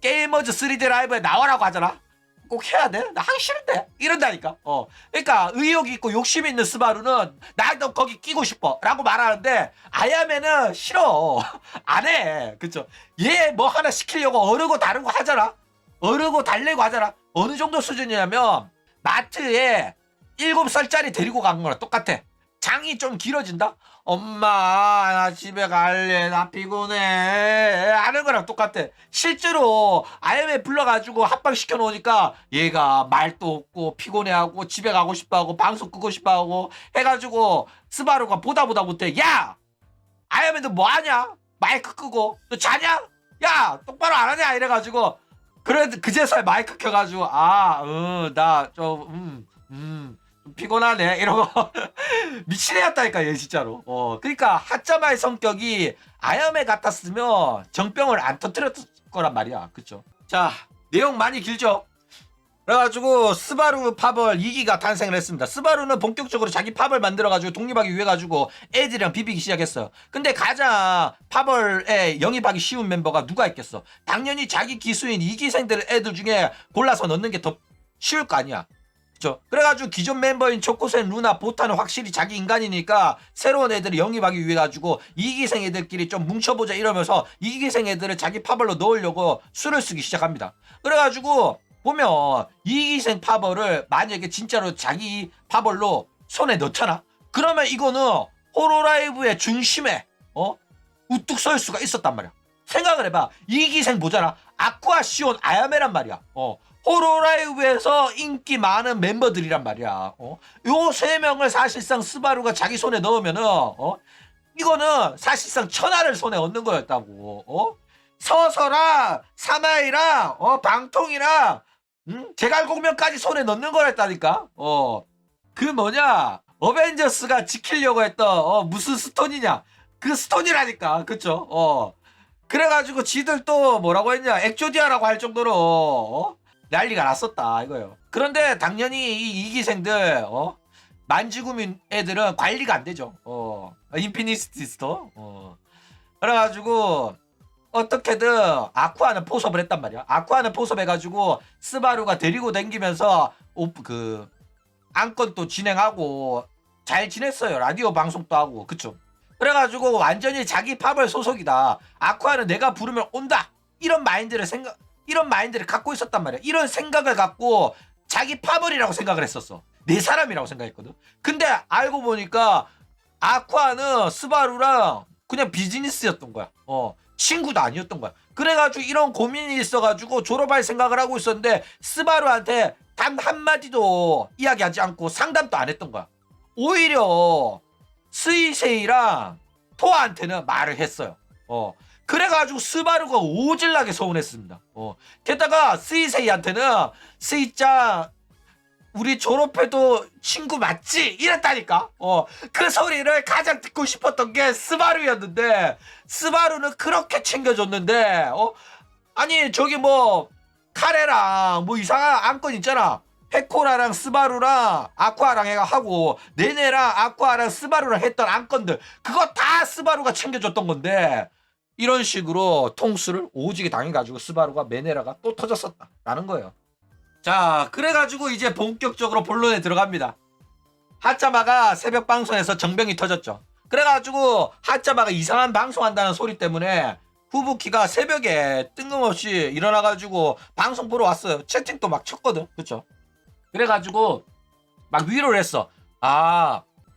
게이머즈 3D 라이브에 나와라고 하잖아. 꼭 해야 돼? 나 하기 싫은데 이런다니까. 그러니까 의욕이 있고 욕심이 있는 스바루는 나도 거기 끼고 싶어 라고 말하는데 아야메는 싫어. 안 해. 그쵸? 얘 뭐 하나 시키려고 어르고 다르고 하잖아. 어르고 달래고 하잖아. 어느 정도 수준이냐면 마트에 7살짜리 데리고 간 거랑 똑같아. 장이 좀 길어진다? 엄마 나 집에 갈래 나 피곤해 하는 거랑 똑같아. 실제로 아야메 불러가지고 합방 시켜놓으니까 얘가 말도 없고 피곤해하고 집에 가고 싶어하고 방송 끄고 싶어하고 해가지고 스바루가 보다 못해. 야 아야메 너 뭐하냐 마이크 끄고 너 자냐 야 똑바로 안 하냐 이래가지고 그래 그제서야 마이크 켜가지고 나좀 피곤하네 이러고 미친 애였다니까 얘 진짜로. 그러니까 하짜마의 성격이 아야메 같았으면 정병을 안 터뜨렸을 거란 말이야. 그쵸? 자 내용 많이 길죠. 그래가지고 스바루 파벌 2기가 탄생을 했습니다. 스바루는 본격적으로 자기 파벌 만들어가지고 독립하기 위해 가지고 애들이랑 비비기 시작했어요. 근데 가장 파벌에 영입하기 쉬운 멤버가 누가 있겠어? 당연히 자기 기수인 2기생들 애들 중에 골라서 넣는 게 더 쉬울 거 아니야. 그래가지고 기존 멤버인 초코센, 루나, 보타는 확실히 자기 인간이니까 새로운 애들을 영입하기 위해 가지고 2기생 애들끼리 좀 뭉쳐보자 이러면서 2기생 애들을 자기 파벌로 넣으려고 수를 쓰기 시작합니다. 그래가지고 보면 2기생 파벌을 만약에 진짜로 자기 파벌로 손에 넣잖아? 그러면 이거는 호로라이브의 중심에 우뚝 설 수가 있었단 말이야. 생각을 해봐. 2기생 보잖아. 아쿠아, 시온, 아야메란 말이야. 호로라이브에서 인기 많은 멤버들이란 말이야. 요 세 명을 사실상 스바루가 자기 손에 넣으면은 이거는 사실상 천하를 손에 얻는 거였다고. 서서랑 사나이랑 방통이랑 제갈공명까지 손에 넣는 거였다니까. 그 뭐냐 어벤져스가 지키려고 했던 무슨 스톤이냐 그 스톤이라니까. 그쵸? 그래가지고 지들 또 뭐라고 했냐 엑조디아라고 할 정도로 난리가 났었다 이거요. 그런데 당연히 이 2기생들 만지구민 애들은 관리가 안 되죠. 인피니스티스터. 그래가지고 어떻게든 아쿠아는 포섭을 했단 말이야. 아쿠아는 포섭해가지고 스바루가 데리고 다니면서 그 안건 또 진행하고 잘 지냈어요. 라디오 방송도 하고. 그쵸? 그래가지고 완전히 자기 파벌 소속이다. 아쿠아는 내가 부르면 온다. 이런 마인드를 갖고 있었단 말이야. 이런 생각을 갖고 자기 파벌이라고 생각을 했었어. 내 사람이라고 생각했거든. 근데 알고 보니까 아쿠아는 스바루랑 그냥 비즈니스였던 거야. 친구도 아니었던 거야. 그래가지고 이런 고민이 있어가지고 졸업할 생각을 하고 있었는데 스바루한테 단 한마디도 이야기하지 않고 상담도 안 했던 거야. 오히려 스이세이랑 토아한테는 말을 했어요. 그래가지고 스바루가 오질나게 서운했습니다. 게다가 스이세이한테는 스이짱 우리 졸업해도 친구 맞지? 이랬다니까. 그 소리를 가장 듣고 싶었던 게 스바루였는데 스바루는 그렇게 챙겨줬는데 아니 저기 뭐 카레랑 뭐 이상한 안건 있잖아. 페코라랑 스바루랑 아쿠아랑 해가 하고 네네랑 아쿠아랑 스바루랑 했던 안건들 그거 다 스바루가 챙겨줬던 건데 이런 식으로 통수를 오지게 당해가지고 스바루가 메네라가 또 터졌었다라는 거예요. 자 그래가지고 이제 본격적으로 본론에 들어갑니다. 하짜마가 새벽 방송에서 정병이 터졌죠. 그래가지고 하짜마가 이상한 방송한다는 소리 때문에 후부키가 새벽에 뜬금없이 일어나가지고 방송 보러 왔어요. 채팅도 막 쳤거든. 그쵸? 그래가지고 막 위로를 했어.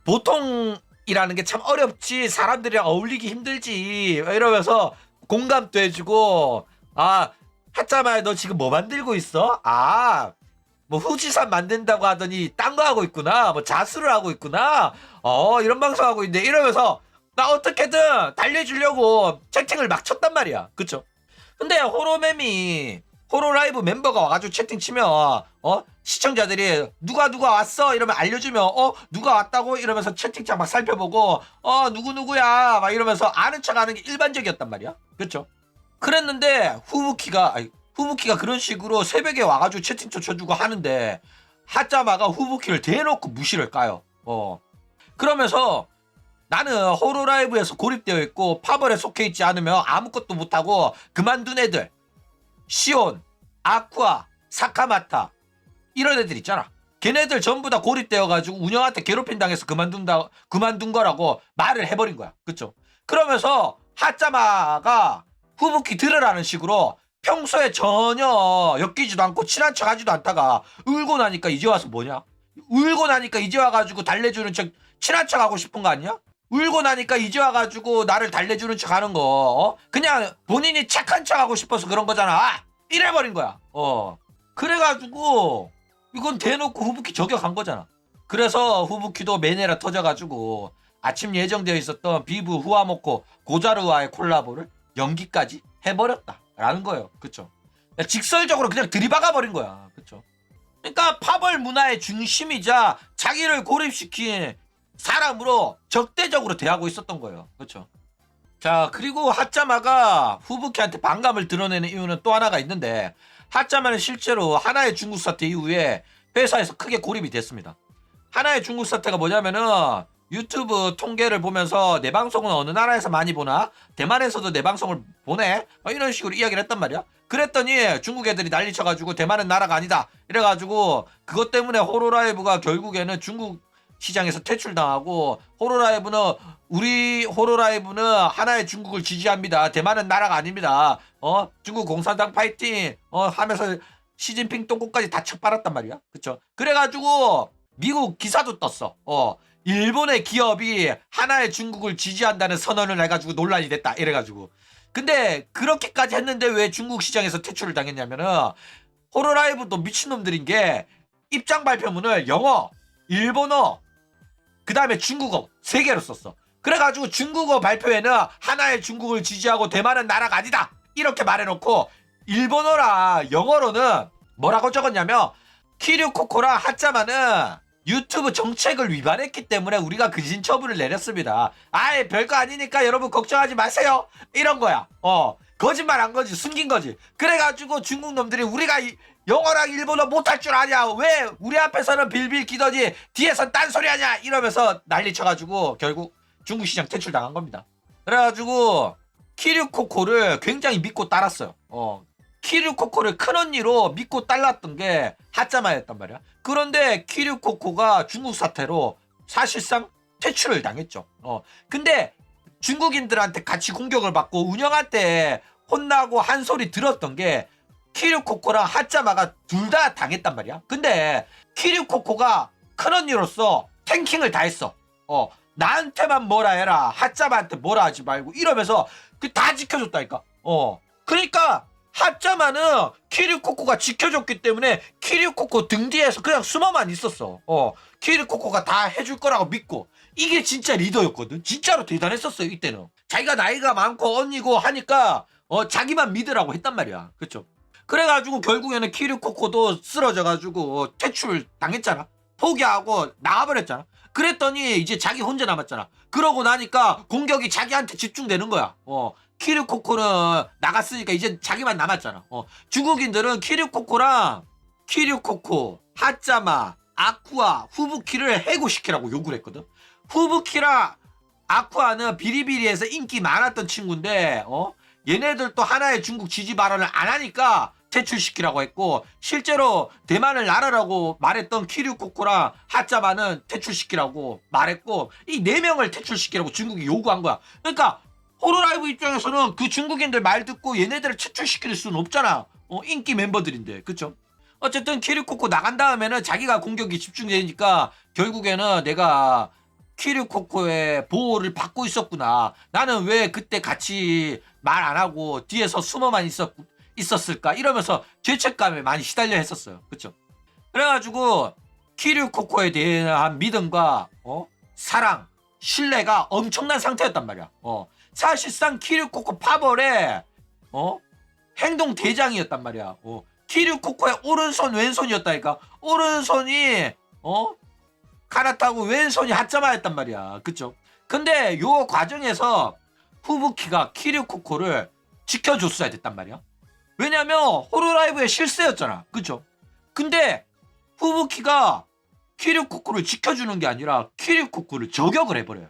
보통이라는 게 참 어렵지 사람들이랑 어울리기 힘들지 이러면서 공감도 해주고 하짜마야 너 지금 뭐 만들고 있어? 뭐 후지산 만든다고 하더니 딴 거 하고 있구나. 뭐 자수를 하고 있구나. 이런 방송 하고 있는데 이러면서 나 어떻게든 달래주려고 채팅을 막 쳤단 말이야. 그쵸? 근데 호로라이브 멤버가 와가지고 채팅 치면 시청자들이 누가 왔어 이러면 알려주면 누가 왔다고 이러면서 채팅창 막 살펴보고 누구야 막 이러면서 아는 척 하는 게 일반적이었단 말이야. 그쵸? 그랬는데 후부키가 그런 식으로 새벽에 와가지고 채팅쳐 줘주고 하는데 하짜마가 후부키를 대놓고 무시를 까요. 그러면서 나는 호로라이브에서 고립되어 있고 파벌에 속해 있지 않으면 아무것도 못하고 그만둔 애들, 시온, 아쿠아, 사카마타 이런 애들 있잖아. 걔네들 전부 다 고립되어가지고 운영한테 괴롭힘 당해서 그만둔 거라고 말을 해버린 거야. 그쵸? 그러면서 하짜마가 후부키 들으라는 식으로 평소에 전혀 엮이지도 않고 친한 척 하지도 않다가 울고 나니까 이제 와서 뭐냐? 울고 나니까 이제 와가지고 달래주는 척 친한 척 하고 싶은 거 아니야? 울고 나니까 이제 와가지고 나를 달래주는 척 하는 거 그냥 본인이 착한 척 하고 싶어서 그런 거잖아. 이래버린 거야. 그래가지고 이건 대놓고 후부키 저격한 거잖아. 그래서 후부키도 매네라 터져가지고 아침 예정되어 있었던 비브 후아모코 고자르와의 콜라보를 연기까지 해버렸다라는 거예요. 그쵸? 직설적으로 그냥 들이박아 버린 거야. 그쵸? 그러니까 파벌 문화의 중심이자 자기를 고립시킨 사람으로 적대적으로 대하고 있었던 거예요. 그쵸? 자, 그리고 하짜마가 후부키한테 반감을 드러내는 이유는 또 하나가 있는데, 하짜마는 실제로 하나의 중국 사태 이후에 회사에서 크게 고립이 됐습니다. 하나의 중국 사태가 뭐냐면은 유튜브 통계를 보면서 내 방송은 어느 나라에서 많이 보나? 대만에서도 내 방송을 보네? 이런 식으로 이야기를 했단 말이야. 그랬더니 중국 애들이 난리 쳐가지고 대만은 나라가 아니다. 이래가지고 그것 때문에 호로라이브가 결국에는 중국 시장에서 퇴출당하고 우리 호로라이브는 하나의 중국을 지지합니다. 대만은 나라가 아닙니다. 중국 공산당 파이팅 하면서 시진핑 똥꼬까지 다 쳐빨았단 말이야. 그쵸? 그래가지고 미국 기사도 떴어. 일본의 기업이 하나의 중국을 지지한다는 선언을 해가지고 논란이 됐다. 이래가지고. 근데 그렇게까지 했는데 왜 중국 시장에서 퇴출을 당했냐면은 호로라이브도 미친놈들인 게 입장 발표문을 영어, 일본어, 그 다음에 중국어 3개로 썼어. 그래가지고 중국어 발표에는 하나의 중국을 지지하고 대만은 나라가 아니다. 이렇게 말해놓고 일본어랑 영어로는 뭐라고 적었냐면 키류코코랑 하짜마는 유튜브 정책을 위반했기 때문에 우리가 근신 처분을 내렸습니다. 아예 별거 아니니까 여러분 걱정하지 마세요. 이런 거야. 거짓말 한 거지. 숨긴 거지. 그래가지고 중국 놈들이 우리가 영어랑 일본어 못할 줄 아냐? 왜 우리 앞에서는 빌빌 기더니 뒤에선 딴소리 하냐? 이러면서 난리 쳐가지고 결국 중국 시장 퇴출당한 겁니다. 그래가지고 키류코코를 굉장히 믿고 따랐어요. 키류코코를 큰언니로 믿고 딸랐던 게 하짜마였단 말이야. 그런데 키류코코가 중국 사태로 사실상 퇴출을 당했죠. 근데 중국인들한테 같이 공격을 받고 운영한테 혼나고 한 소리 들었던 게 키류코코랑 하짜마가 둘 다 당했단 말이야. 근데 키류코코가 큰언니로서 탱킹을 다 했어. 나한테만 뭐라 해라. 하짜마한테 뭐라 하지 말고 이러면서 다 지켜줬다니까. 그러니까 하짜마는 키류코코가 지켜줬기 때문에 키류코코 등 뒤에서 그냥 숨어만 있었어. 키류코코가 다 해줄 거라고 믿고. 이게 진짜 리더였거든. 진짜로 대단했었어요. 이때는 자기가 나이가 많고 언니고 하니까 자기만 믿으라고 했단 말이야. 그쵸? 그래가지고 결국에는 키류코코도 쓰러져가지고 퇴출 당했잖아. 포기하고 나가버렸잖아. 그랬더니 이제 자기 혼자 남았잖아. 그러고 나니까 공격이 자기한테 집중되는 거야. 키류코코는 나갔으니까 이제 자기만 남았잖아. 중국인들은 키류코코, 하짜마, 아쿠아, 후부키를 해고시키라고 요구를 했거든. 후부키랑 아쿠아는 비리비리에서 인기 많았던 친구인데 얘네들도 하나의 중국 지지 발언을 안 하니까 퇴출시키라고 했고, 실제로 대만을 나라라고 말했던 키류코코랑 하짜마는 퇴출시키라고 말했고, 이 4명을 퇴출시키라고 중국이 요구한 거야. 그러니까 호로라이브 입장에서는 그 중국인들 말 듣고 얘네들을 퇴출시킬 수는 없잖아. 인기 멤버들인데. 그쵸? 어쨌든 키류코코 나간 다음에는 자기가 공격이 집중되니까 결국에는 내가 키류코코의 보호를 받고 있었구나. 나는 왜 그때 같이 말 안 하고 뒤에서 숨어만 있었을까? 이러면서 죄책감에 많이 시달려 했었어요. 그쵸? 그래가지고 키류코코에 대한 믿음과 사랑, 신뢰가 엄청난 상태였단 말이야. 사실상 키류코코 파벌의 행동 대장이었단 말이야. 키류코코의 오른손 왼손이었다니까. 오른손이 카라타고 왼손이 하짜마였단 말이야. 그쵸? 근데 요 과정에서 후부키가 키류코코를 지켜줬어야 됐단 말이야. 왜냐면 호로라이브의 실세였잖아. 그쵸? 근데 후부키가 키류코코를 지켜주는 게 아니라 키류코코를 저격을 해버려요.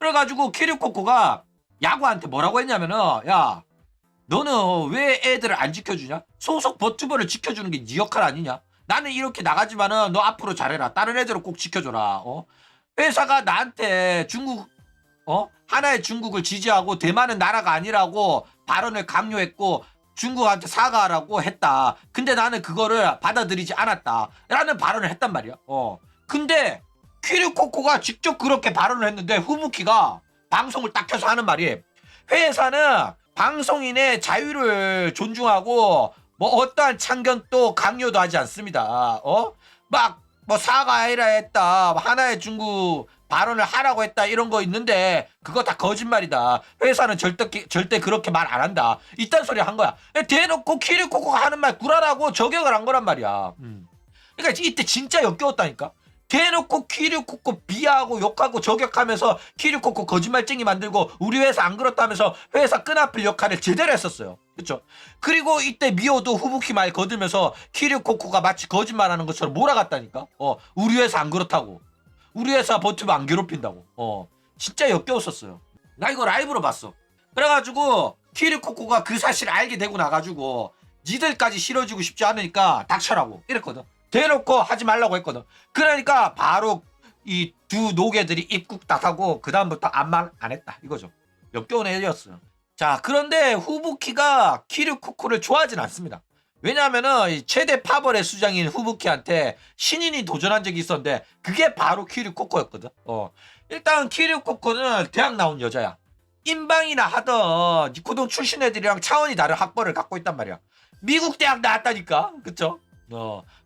그래가지고 키리코코가 야구한테 뭐라고 했냐면은 야 너는 왜 애들을 안 지켜주냐? 소속 버튜버를 지켜주는 게 네 역할 아니냐? 나는 이렇게 나가지만은 너 앞으로 잘해라. 다른 애들을 꼭 지켜줘라. 회사가 나한테 중국 하나의 중국을 지지하고 대만은 나라가 아니라고 발언을 강요했고 중국한테 사과하라고 했다. 근데 나는 그거를 받아들이지 않았다. 라는 발언을 했단 말이야. 근데 키리코코가 직접 그렇게 발언을 했는데 후부키가 방송을 딱 켜서 하는 말이 회사는 방송인의 자유를 존중하고 뭐 어떠한 참견도 강요도 하지 않습니다. 막 뭐 사과해라 했다. 하나의 중국 발언을 하라고 했다. 이런 거 있는데 그거 다 거짓말이다. 회사는 절대 그렇게 말 안 한다. 이딴 소리 한 거야. 대놓고 키리코코가 하는 말 구라라고 저격을 한 거란 말이야. 그러니까 이때 진짜 역겨웠다니까. 대놓고 키리코코 비하하고 욕하고 저격하면서 키리코코 거짓말쟁이 만들고 우리 회사 안 그렇다면서 회사 끈앞을 역할을 제대로 했었어요. 그렇죠? 그리고 이때 미호도 후부키 말 거들면서 키리코코가 마치 거짓말하는 것처럼 몰아갔다니까. 우리 회사 안 그렇다고. 우리 회사 버티면 안 괴롭힌다고. 진짜 역겨웠었어요. 나 이거 라이브로 봤어. 그래가지고 키리코코가 그 사실을 알게 되고 나가지고 니들까지 싫어지고 싶지 않으니까 닥쳐라고 이랬거든. 대놓고 하지 말라고 했거든. 그러니까 바로 이 두 노개들이 입국 다 하고 그 다음부터 아무 말 안 했다 이거죠. 역겨운 애였어요. 자, 그런데 후부키가 키리코코를 좋아하진 않습니다. 왜냐하면은 이 최대 파벌의 수장인 후부키한테 신인이 도전한 적이 있었는데 그게 바로 키리코코였거든. 일단 키리코코는 대학 나온 여자야. 인방이나 하던 니코동 출신 애들이랑 차원이 다른 학벌을 갖고 있단 말이야. 미국 대학 나왔다니까. 그쵸?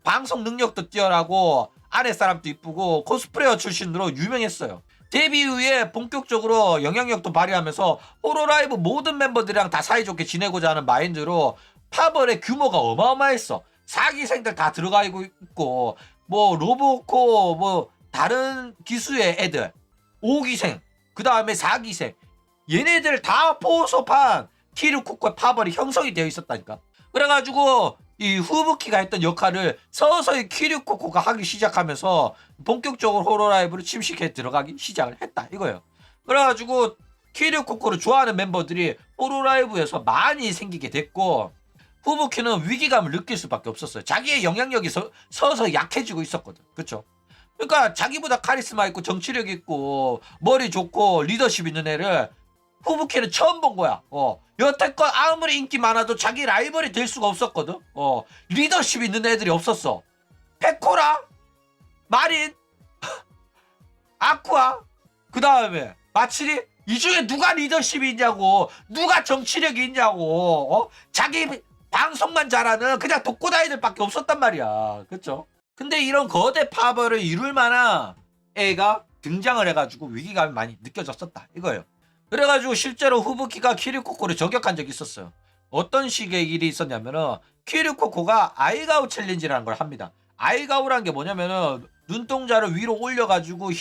방송 능력도 뛰어나고 아랫사람도 이쁘고 코스프레어 출신으로 유명했어요. 데뷔 이후에 본격적으로 영향력도 발휘하면서 호로라이브 모든 멤버들이랑 다 사이좋게 지내고자 하는 마인드로 파벌의 규모가 어마어마했어. 4기생들 다 들어가 있고 뭐 로보코 뭐 다른 기수의 애들 5기생 그 다음에 4기생 얘네들 다 포섭한 키리코코의 파벌이 형성이 되어 있었다니까. 그래가지고 이 후부키가 했던 역할을 서서히 키리코코가 하기 시작하면서 본격적으로 호로라이브로 침식해 들어가기 시작을 했다 이거예요. 그래가지고 키리코코를 좋아하는 멤버들이 호로라이브에서 많이 생기게 됐고 후부키는 위기감을 느낄 수밖에 없었어요. 자기의 영향력이 서서히 약해지고 있었거든. 그쵸? 그러니까 자기보다 카리스마 있고 정치력 있고 머리 좋고 리더십 있는 애를 후부키는 처음 본 거야. 여태껏 아무리 인기 많아도 자기 라이벌이 될 수가 없었거든. 리더십 있는 애들이 없었어. 페코라, 마린, 아쿠아, 그 다음에 마치리. 이 중에 누가 리더십이 있냐고, 누가 정치력이 있냐고. 자기 방송만 잘하는 그냥 독고다이들밖에 없었단 말이야. 그쵸? 근데 이런 거대 파벌을 이룰 만한 애가 등장을 해가지고 위기감이 많이 느껴졌었다 이거예요. 그래가지고 실제로 후부키가 키리코코를 저격한 적이 있었어요. 어떤 식의 일이 있었냐면은 키리코코가 아이가우 챌린지라는 걸 합니다. 아이가우라는 게 뭐냐면은 눈동자를 위로 올려가지고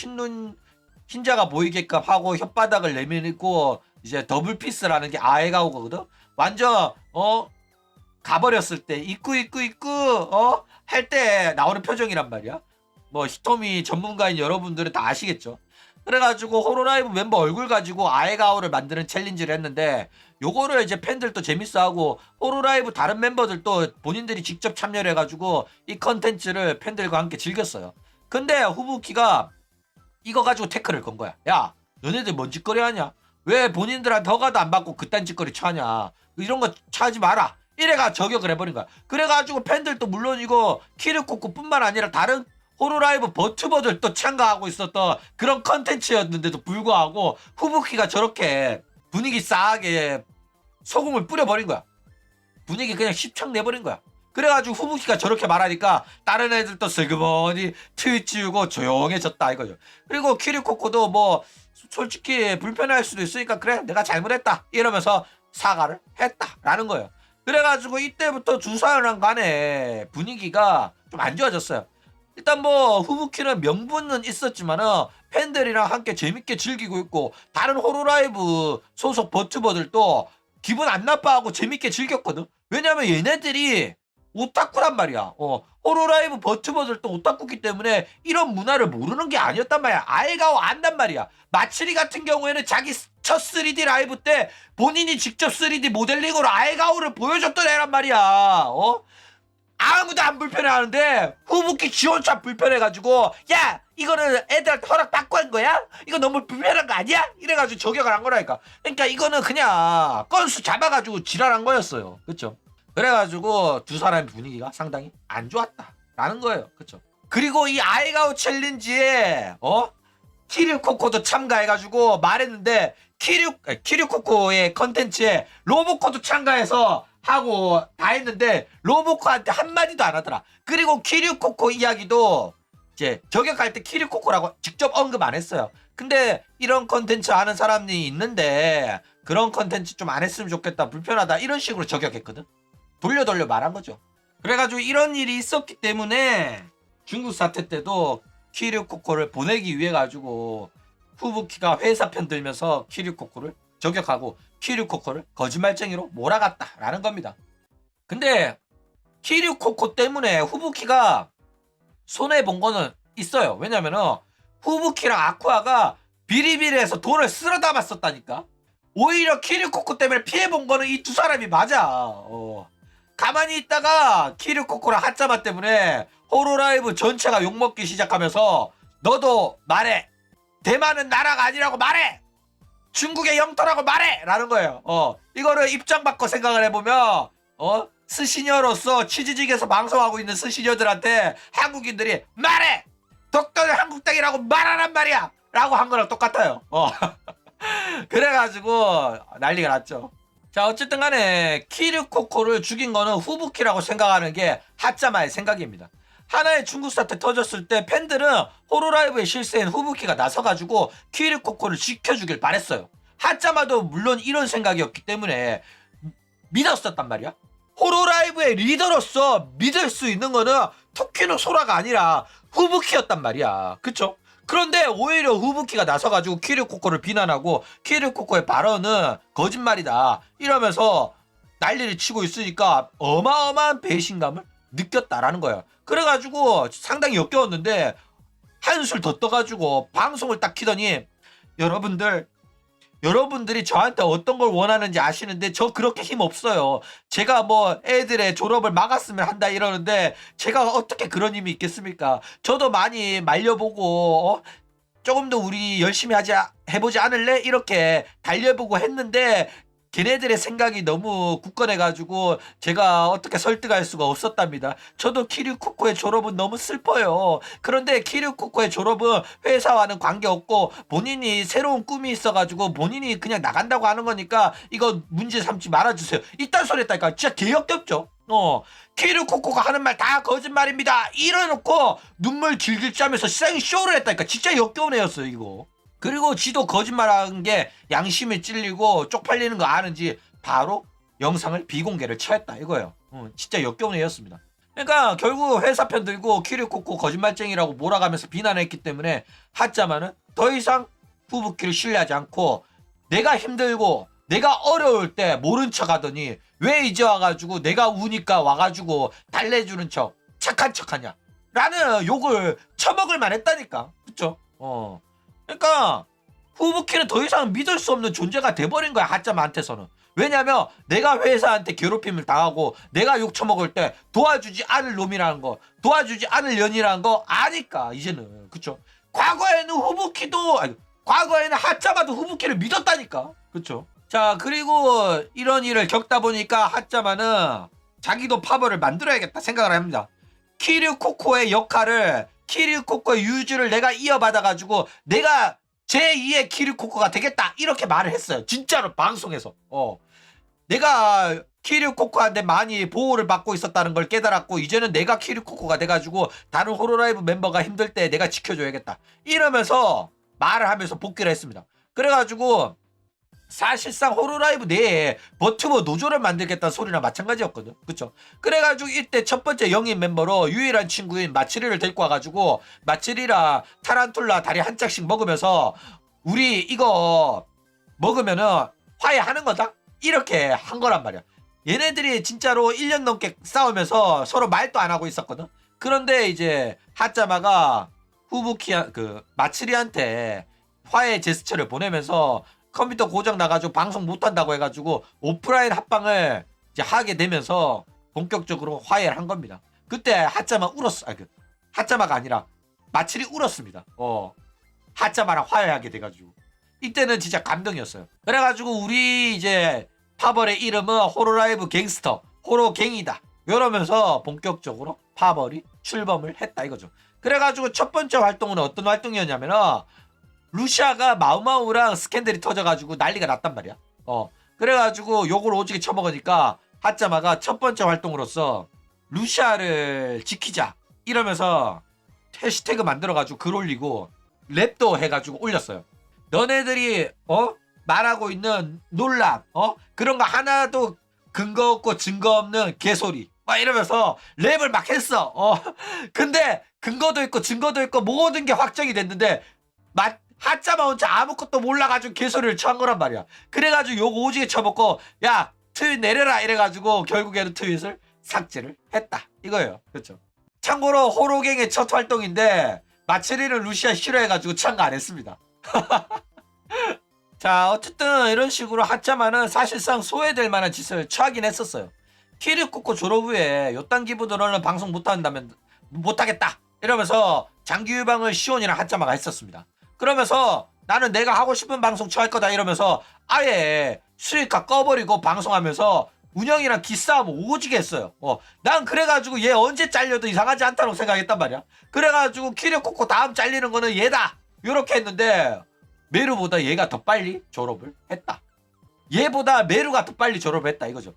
흰자가 보이게끔 하고 혓바닥을 내밀고 이제 더블 피스라는 게 아이가우거든. 완전 가버렸을 때 이끄 할 때 나오는 표정이란 말이야. 뭐 히토미 전문가인 여러분들은 다 아시겠죠. 그래가지고 호로라이브 멤버 얼굴 가지고 아에가오를 만드는 챌린지를 했는데 요거를 이제 팬들도 재밌어하고 호로라이브 다른 멤버들도 본인들이 직접 참여를 해가지고 이 컨텐츠를 팬들과 함께 즐겼어요. 근데 후부키가 이거 가지고 태클을 건 거야. 야 너네들 뭔 짓거리 하냐? 왜 본인들한테 허가도 안 받고 그딴 짓거리 차냐? 이런 거 차지 마라. 이래가 저격을 해버린 거야. 그래가지고 팬들도 물론이고 키리코코뿐만 아니라 다른 호로라이브 버튜버들도 참가하고 있었던 그런 컨텐츠였는데도 불구하고 후부키가 저렇게 분위기 싸하게 소금을 뿌려버린 거야. 분위기 그냥 씹창 내버린 거야. 그래가지고 후부키가 저렇게 말하니까 다른 애들도 슬그머니 트윗 지우고 조용해졌다 이거죠. 그리고 키리코코도 뭐 솔직히 불편할 수도 있으니까 그래 내가 잘못했다 이러면서 사과를 했다라는 거예요. 그래가지고 이때부터 두 사람 간의 분위기가 좀 안 좋아졌어요. 일단 뭐 후부키는 명분은 있었지만은 팬들이랑 함께 재밌게 즐기고 있고 다른 호로라이브 소속 버튜버들도 기분 안 나빠하고 재밌게 즐겼거든. 왜냐면 얘네들이 오타쿠란 말이야. 호로라이브 버튜버들도 오타쿠기 때문에 이런 문화를 모르는 게 아니었단 말이야. 아이가오 안단 말이야. 마츠리 같은 경우에는 자기 첫 3D 라이브 때 본인이 직접 3D 모델링으로 아이가오를 보여줬던 애란 말이야. 아무도 안 불편해하는데 후부키 지원차 불편해가지고 야 이거는 애들한테 허락 받고 한 거야? 이거 너무 불편한 거 아니야? 이래가지고 저격을 한 거라니까. 그러니까 이거는 그냥 건수 잡아가지고 지랄한 거였어요. 그쵸? 그래가지고 두 사람의 분위기가 상당히 안 좋았다라는 거예요. 그쵸? 그리고 이 아이가오 챌린지에 키류코코도 참가해가지고 말했는데 키류코코의 컨텐츠에 로보코도 참가해서 하고 다 했는데 로보코한테 한마디도 안 하더라. 그리고 키류코코 이야기도 이제 저격할 때 키류코코라고 직접 언급 안 했어요. 근데 이런 컨텐츠 하는 사람이 있는데 그런 컨텐츠 좀 안 했으면 좋겠다, 불편하다, 이런 식으로 저격했거든. 돌려 말한 거죠. 그래가지고 이런 일이 있었기 때문에 중국 사태 때도 키류코코를 보내기 위해 가지고 후부키가 회사 편 들면서 키류코코를 저격하고 키류코코를 거짓말쟁이로 몰아갔다라는 겁니다. 근데 키류코코 때문에 후부키가 손해본 거는 있어요. 왜냐면은 후부키랑 아쿠아가 비리비리해서 돈을 쓸어 담았었다니까. 오히려 키류코코 때문에 피해본 거는 이 두 사람이 맞아. 가만히 있다가 키류코코랑 하짜마 때문에 호로라이브 전체가 욕먹기 시작하면서 너도 말해. 대만은 나라가 아니라고 말해. 중국의 영토라고 말해! 라는 거예요. 이거를 입장 바꿔 생각을 해보면, 스시녀로서 치즈직에서 방송하고 있는 스시녀들한테 한국인들이 말해! 독도는 한국 땅이라고 말하란 말이야! 라고 한 거랑 똑같아요. 그래가지고 난리가 났죠. 자, 어쨌든 간에 키류코코를 죽인 거는 후부키라고 생각하는 게 하짜마의 생각입니다. 하나의 중국 사태 터졌을 때 팬들은 호로라이브의 실세인 후부키가 나서가지고 키류코코를 지켜주길 바랬어요. 하짜마도 물론 이런 생각이었기 때문에 믿었었단 말이야. 호로라이브의 리더로서 믿을 수 있는 거는 토키노 소라가 아니라 후부키였단 말이야. 그쵸? 그런데 오히려 후부키가 나서가지고 키류코코를 비난하고 키류코코의 발언은 거짓말이다 이러면서 난리를 치고 있으니까 어마어마한 배신감을 느꼈다라는 거예요. 그래가지고 상당히 역겨웠는데 한술 더 떠가지고 방송을 딱 키더니 여러분들이 저한테 어떤 걸 원하는지 아시는데 저 그렇게 힘 없어요. 제가 뭐 애들의 졸업을 막았으면 한다 이러는데 제가 어떻게 그런 힘이 있겠습니까? 저도 많이 말려보고 조금 더 우리 열심히 해보지 않을래? 이렇게 달려보고 했는데 걔네들의 생각이 너무 굳건해가지고 제가 어떻게 설득할 수가 없었답니다. 저도 키류코코의 졸업은 너무 슬퍼요. 그런데 키류코코의 졸업은 회사와는 관계없고 본인이 새로운 꿈이 있어가지고 본인이 그냥 나간다고 하는 거니까 이거 문제 삼지 말아주세요. 이딴 소리 했다니까. 진짜 개역겹죠? 키류코코가 하는 말 다 거짓말입니다. 이래놓고 눈물 질질 짜면서 생쇼를 했다니까. 진짜 역겨운 애였어요 이거. 그리고 지도 거짓말한 게 양심에 찔리고 쪽팔리는 거 아는지 바로 영상을 비공개를 처했다 이거예요. 진짜 역겨운 애였습니다. 그러니까 결국 회사 편 들고 키류코코 거짓말쟁이라고 몰아가면서 비난했기 때문에 하짜마는 더 이상 후부키를 신뢰하지 않고 내가 힘들고 내가 어려울 때 모른 척 하더니 왜 이제 와가지고 내가 우니까 와가지고 달래주는 척 착한 척하냐 라는 욕을 처먹을 만했다니까. 그쵸? 그러니까 후부키는 더 이상 믿을 수 없는 존재가 돼버린 거야 하짜마한테서는. 왜냐면 내가 회사한테 괴롭힘을 당하고 내가 욕 처먹을 때 도와주지 않을 놈이라는 거, 도와주지 않을 년이라는 거 아니까 이제는. 그쵸? 과거에는 하짜마도 후부키를 믿었다니까. 그쵸? 자, 그리고 이런 일을 겪다 보니까 하짜마는 자기도 파벌을 만들어야겠다 생각을 합니다. 키류코코의 역할을, 키류코코의 유주를 내가 이어받아가지고 내가 제2의 키류코코가 되겠다 이렇게 말을 했어요. 진짜로 방송에서. 내가 키류코코한테 많이 보호를 받고 있었다는 걸 깨달았고 이제는 내가 키류코코가 돼가지고 다른 호로라이브 멤버가 힘들 때 내가 지켜줘야겠다 이러면서 말을 하면서 복귀를 했습니다. 그래가지고 사실상 호로라이브 내에 버튜버 노조를 만들겠다는 소리랑 마찬가지였거든. 그쵸? 그래가지고 이때 첫 번째 영입 멤버로 유일한 친구인 마츠리를 데리고 와가지고 마츠리랑 타란툴라 다리 한 짝씩 먹으면서 우리 이거 먹으면은 화해하는 거다? 이렇게 한 거란 말이야. 얘네들이 진짜로 1년 넘게 싸우면서 서로 말도 안 하고 있었거든. 그런데 이제 하짜마가 마츠리한테 화해 제스처를 보내면서 컴퓨터 고장 나가지고 방송 못한다고 해가지고 오프라인 합방을 이제 하게 되면서 본격적으로 화해를 한 겁니다. 그때 하짜마 울었어. 하짜마가 아니라 마츠리 울었습니다. 하짜마랑 화해하게 돼가지고 이때는 진짜 감동이었어요. 그래가지고 우리 이제 파벌의 이름은 호로라이브 갱스터 호로갱이다 이러면서 본격적으로 파벌이 출범을 했다 이거죠. 그래가지고 첫 번째 활동은 어떤 활동이었냐면은 루시아가 마우마우랑 스캔들이 터져가지고 난리가 났단 말이야. 그래가지고 욕을 오지게 쳐먹으니까 하짜마가 첫 번째 활동으로서 루시아를 지키자 이러면서 해시태그 만들어가지고 글 올리고 랩도 해가지고 올렸어요. 너네들이 말하고 있는 논란 그런 거 하나도 근거 없고 증거 없는 개소리 막 이러면서 랩을 막 했어. 근데 근거도 있고 증거도 있고 모든 게 확정이 됐는데 하짜마 혼자 아무것도 몰라가지고 개소리를 쳐한 거란 말이야. 그래가지고 욕 오지게 쳐먹고 야 트윗 내려라 이래가지고 결국에는 트윗을 삭제를 했다 이거예요. 그렇죠. 참고로 호로갱의 첫 활동인데 마츠리는 루시아 싫어해가지고 참가 안 했습니다. 자 어쨌든 이런 식으로 하짜마는 사실상 소외될 만한 짓을 취하긴 했었어요. 키리코코 졸업 후에 요딴 기분으로는 방송 못하겠다 이러면서 장기 유방을 시온이랑 하짜마가 했었습니다. 그러면서 나는 내가 하고 싶은 방송 취할 거다 이러면서 아예 수익화 꺼버리고 방송하면서 운영이랑 기싸움 오지게 했어요. 난 그래가지고 얘 언제 잘려도 이상하지 않다고 생각했단 말이야. 그래가지고 키리코코 다음 잘리는 거는 얘다 요렇게 했는데 메루보다 얘가 더 빨리 졸업을 했다. 얘보다 메루가 더 빨리 졸업을 했다 이거죠.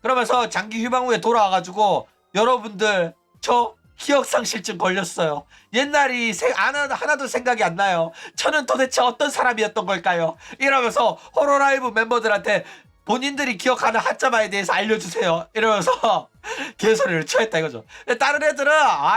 그러면서 장기 휴방 후에 돌아와가지고 여러분들 저 기억상실증 걸렸어요. 옛날이 하나도 생각이 안 나요. 저는 도대체 어떤 사람이었던 걸까요? 이러면서 호로라이브 멤버들한테 본인들이 기억하는 하짜마에 대해서 알려주세요. 이러면서 개소리를 쳐했다 이거죠. 다른 애들은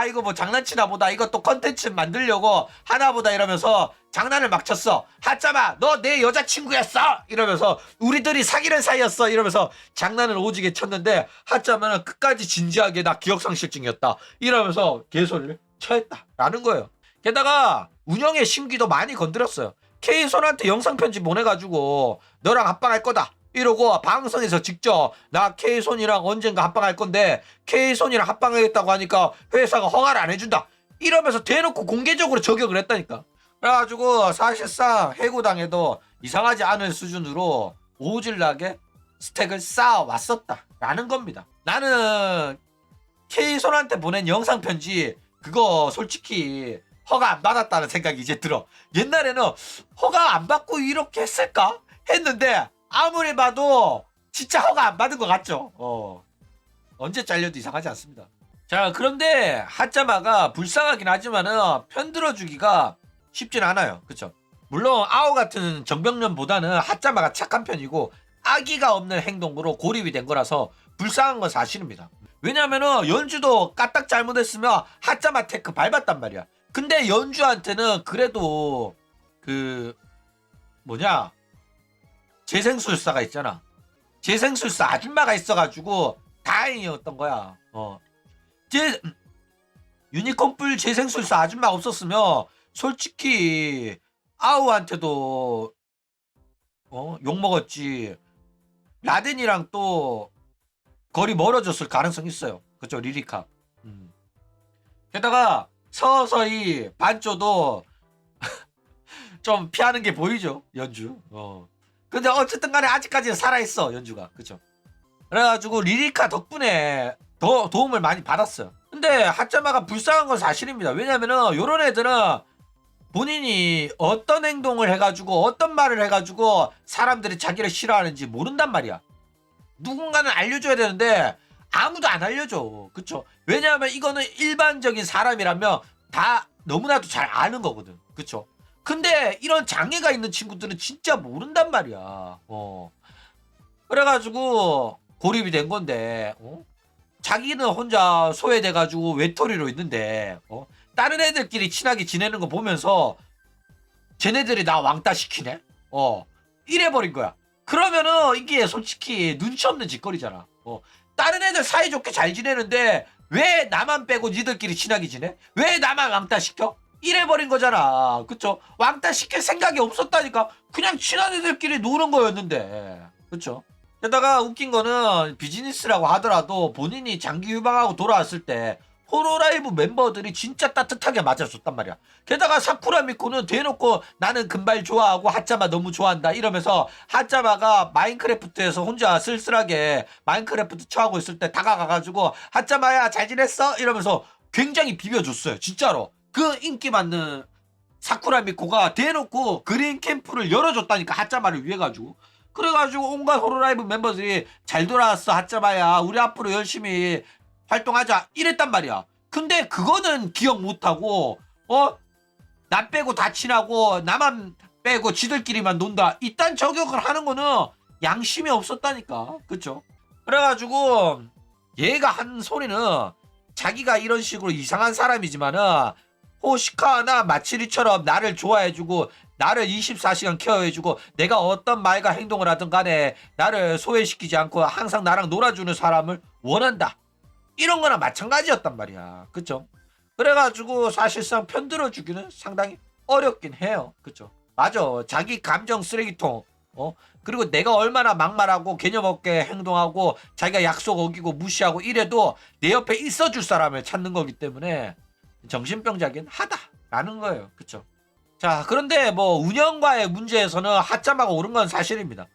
이거 뭐 장난치나 보다 이것도 컨텐츠 만들려고 하나보다 이러면서 장난을 막 쳤어. 하짜마 너 내 여자친구였어 이러면서 우리들이 사귀는 사이였어 이러면서 장난을 오지게 쳤는데 하짜마는 끝까지 진지하게 나 기억상실증이었다 이러면서 개소리를 쳐했다 라는 거예요. 게다가 운영의 심기도 많이 건드렸어요. K손한테 영상편지 보내가지고 너랑 합방할 거다 이러고 방송에서 직접 나 K손이랑 언젠가 합방할 건데 K손이랑 합방하겠다고 하니까 회사가 허가를 안 해준다 이러면서 대놓고 공개적으로 저격을 했다니까. 그래가지고 사실상 해고당해도 이상하지 않은 수준으로 오질나게 스택을 쌓아왔었다 라는 겁니다. 나는 K손한테 보낸 영상편지 그거 솔직히 허가 안 받았다는 생각이 이제 들어. 옛날에는 허가 안 받고 이렇게 했을까 했는데 아무리 봐도 진짜 허가 안 받은 것 같죠. 언제 잘려도 이상하지 않습니다. 자 그런데 하짜마가 불쌍하긴 하지만은 편들어주기가 쉽진 않아요. 그쵸? 물론 아오 같은 정병련보다는 하짜마가 착한 편이고 악의가 없는 행동으로 고립이 된 거라서 불쌍한 건 사실입니다. 왜냐면은 연주도 까딱 잘못했으면 하짜마 테크 밟았단 말이야. 근데 연주한테는 그래도 재생술사가 있잖아. 재생술사 아줌마가 있어가지고 다행이었던 거야. 유니콘뿔 재생술사 아줌마가 없었으면 솔직히 아우한테도 욕먹었지. 라덴이랑 또 거리 멀어졌을 가능성이 있어요. 그쵸 리리카. 게다가 서서히 반조도 좀 피하는 게 보이죠 연주. 근데 어쨌든 간에 아직까지는 살아있어 연주가. 그쵸. 그래가지고 리리카 덕분에 더 도움을 많이 받았어요. 근데 하짜마가 불쌍한 건 사실입니다. 왜냐면은 요런 애들은 본인이 어떤 행동을 해가지고 어떤 말을 해가지고 사람들이 자기를 싫어하는지 모른단 말이야. 누군가는 알려줘야 되는데 아무도 안 알려줘. 그쵸? 왜냐하면 이거는 일반적인 사람이라면 다 너무나도 잘 아는 거거든. 그쵸? 근데 이런 장애가 있는 친구들은 진짜 모른단 말이야. 그래가지고 고립이 된 건데 자기는 혼자 소외돼가지고 외톨이로 있는데 다른 애들끼리 친하게 지내는 거 보면서 쟤네들이 나 왕따 시키네? 이래버린 거야. 그러면은 이게 솔직히 눈치 없는 짓거리잖아. 다른 애들 사이좋게 잘 지내는데 왜 나만 빼고 니들끼리 친하게 지내? 왜 나만 왕따시켜? 이래버린 거잖아. 그쵸? 왕따시킬 생각이 없었다니까. 그냥 친한 애들끼리 노는 거였는데. 그쵸? 게다가 웃긴 거는 비즈니스라고 하더라도 본인이 장기 휴방하고 돌아왔을 때 호로라이브 멤버들이 진짜 따뜻하게 맞아줬단 말이야. 게다가 사쿠라 미코는 대놓고 나는 금발 좋아하고 하짜마 너무 좋아한다 이러면서 하짜마가 마인크래프트에서 혼자 쓸쓸하게 마인크래프트 처하고 있을 때 다가가가지고 하짜마야 잘 지냈어? 이러면서 굉장히 비벼줬어요. 진짜로. 그 인기 많는 사쿠라 미코가 대놓고 그린 캠프를 열어줬다니까 하짜마를 위해 가지고. 그래가지고 온갖 호로라이브 멤버들이 잘 돌아왔어 하짜마야 우리 앞으로 열심히 활동하자 이랬단 말이야. 근데 그거는 기억 못하고 나 빼고 다 친하고 나만 빼고 지들끼리만 논다 이딴 저격을 하는 거는 양심이 없었다니까. 그쵸? 그래가지고 얘가 한 소리는 자기가 이런 식으로 이상한 사람이지만은 호시카나 마치리처럼 나를 좋아해주고 나를 24시간 케어해주고 내가 어떤 말과 행동을 하든 간에 나를 소외시키지 않고 항상 나랑 놀아주는 사람을 원한다. 이런 거나 마찬가지였단 말이야. 그쵸? 그래가지고 사실상 편들어주기는 상당히 어렵긴 해요. 그쵸? 맞아. 자기 감정 쓰레기통. 그리고 내가 얼마나 막말하고 개념 없게 행동하고 자기가 약속 어기고 무시하고 이래도 내 옆에 있어줄 사람을 찾는 거기 때문에 정신병자긴 하다라는 거예요. 그쵸? 자, 그런데 뭐 운영과의 문제에서는 하짜마가 옳은 건 사실입니다.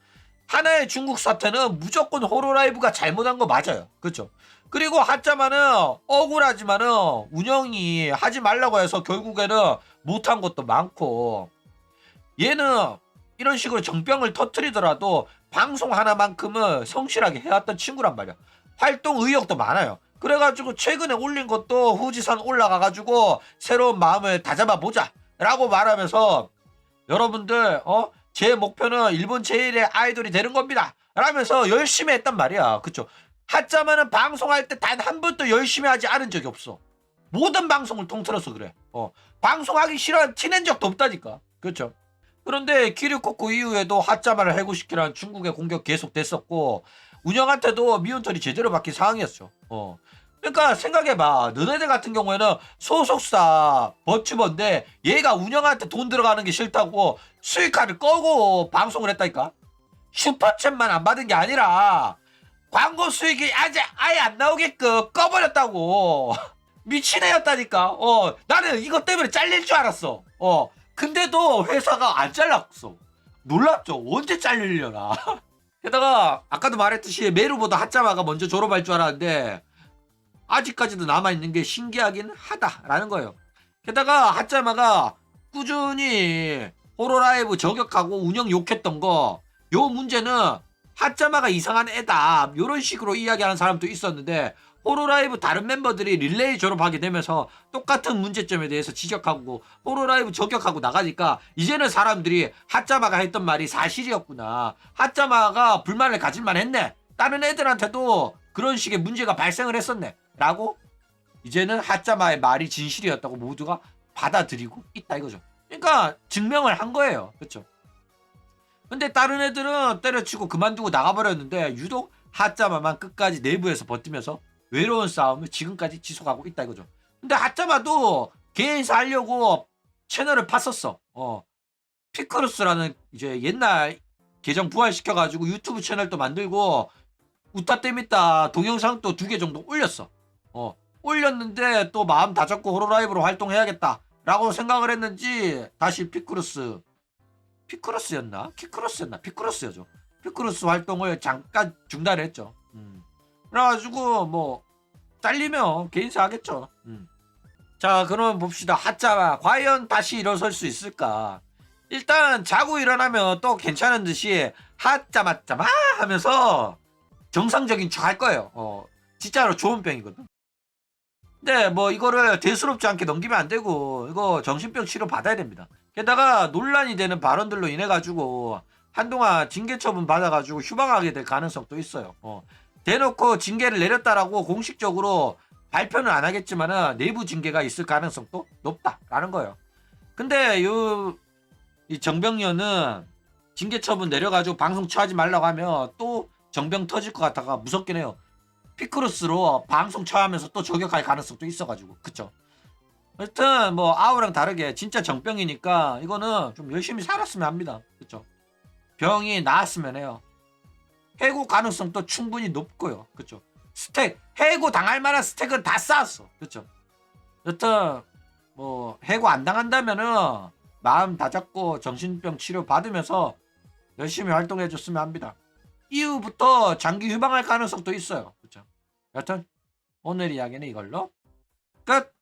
하나의 중국 사태는 무조건 호로라이브가 잘못한 거 맞아요. 그쵸? 그리고 하짜마는 억울하지만은 운영이 하지 말라고 해서 결국에는 못한 것도 많고 얘는 이런 식으로 정병을 터트리더라도 방송 하나만큼은 성실하게 해왔던 친구란 말이야. 활동 의욕도 많아요. 그래가지고 최근에 올린 것도 후지산 올라가가지고 새로운 마음을 다잡아보자 라고 말하면서 여러분들 제 목표는 일본 제1의 아이돌이 되는 겁니다 라면서 열심히 했단 말이야. 그쵸? 하짜마는 방송할 때 단 한 번도 열심히 하지 않은 적이 없어. 모든 방송을 통틀어서 그래. 방송하기 싫어 티낸 적도 없다니까. 그렇죠? 그런데 키류코코 이후에도 하짜마를 해고시키라는 중국의 공격 계속됐었고 운영한테도 미운 털이 제대로 박힌 상황이었죠. 그러니까 생각해봐. 너네들 같은 경우에는 소속사 버튜버인데 얘가 운영한테 돈 들어가는 게 싫다고 수익화를 꺼고 방송을 했다니까. 슈퍼챗만 안 받은 게 아니라 광고 수익이 아예 안 나오게끔 꺼버렸다고. 미친 애였다니까. 나는 이것 때문에 잘릴 줄 알았어. 근데도 회사가 안 잘랐어. 놀랍죠? 언제 잘리려나. 게다가 아까도 말했듯이 메루보다 하짜마가 먼저 졸업할 줄 알았는데 아직까지도 남아있는 게 신기하긴 하다라는 거예요. 게다가 하짜마가 꾸준히 호로라이브 저격하고 운영 욕했던 거 요 문제는 하짜마가 이상한 애다 요런 식으로 이야기하는 사람도 있었는데 호로라이브 다른 멤버들이 릴레이 졸업하게 되면서 똑같은 문제점에 대해서 지적하고 호로라이브 저격하고 나가니까 이제는 사람들이 하짜마가 했던 말이 사실이었구나. 하짜마가 불만을 가질만 했네. 다른 애들한테도 그런 식의 문제가 발생을 했었네. 라고 이제는 하짜마의 말이 진실이었다고 모두가 받아들이고 있다 이거죠. 그러니까 증명을 한 거예요. 그렇죠? 근데 다른 애들은 때려치고 그만두고 나가버렸는데 유독 하짜마만 끝까지 내부에서 버티면서 외로운 싸움을 지금까지 지속하고 있다 이거죠. 근데 하짜마도 개인사 하려고 채널을 팠었어. 피크루스라는 이제 옛날 계정 부활시켜가지고 유튜브 채널도 만들고 우타떼밌다 동영상도 2개 정도 올렸어. 올렸는데 또 마음 다잡고 호로라이브로 활동해야겠다 라고 생각을 했는지 다시 피크루스였나? 피크루스였죠. 피크루스 활동을 잠깐 중단을 했죠. 그래가지고 뭐 잘리면 개인사 하겠죠. 자, 그러면 봅시다. 하짜마 과연 다시 일어설 수 있을까? 일단 자고 일어나면 또 괜찮은 듯이 하짜마짜마 하면서 정상적인 척 할 거예요. 진짜로 좋은 병이거든. 근데 뭐 이거를 대수롭지 않게 넘기면 안 되고 이거 정신병 치료 받아야 됩니다. 게다가 논란이 되는 발언들로 인해 가지고 한동안 징계 처분 받아가지고 휴방하게 될 가능성도 있어요. 대놓고 징계를 내렸다라고 공식적으로 발표는 안 하겠지만은 내부 징계가 있을 가능성도 높다라는 거예요. 근데 이 정병련은 징계 처분 내려가지고 방송 취하지 말라고 하면 또 정병 터질 것 같다가 무섭긴 해요. 피크루스로 방송 처하면서 또 저격할 가능성도 있어가지고 그쵸. 하여튼 뭐 아우랑 다르게 진짜 정병이니까 이거는 좀 열심히 살았으면 합니다. 그쵸. 병이 나았으면 해요. 해고 가능성도 충분히 높고요. 그쵸. 스택 해고 당할 만한 스택은 다 쌓았어. 그쵸. 여튼 뭐 해고 안 당한다면은 마음 다잡고 정신병 치료 받으면서 열심히 활동해 줬으면 합니다. 이후부터 장기 휴방할 가능성도 있어요. 그쵸. 여튼 오늘 이야기는 이걸로 끝.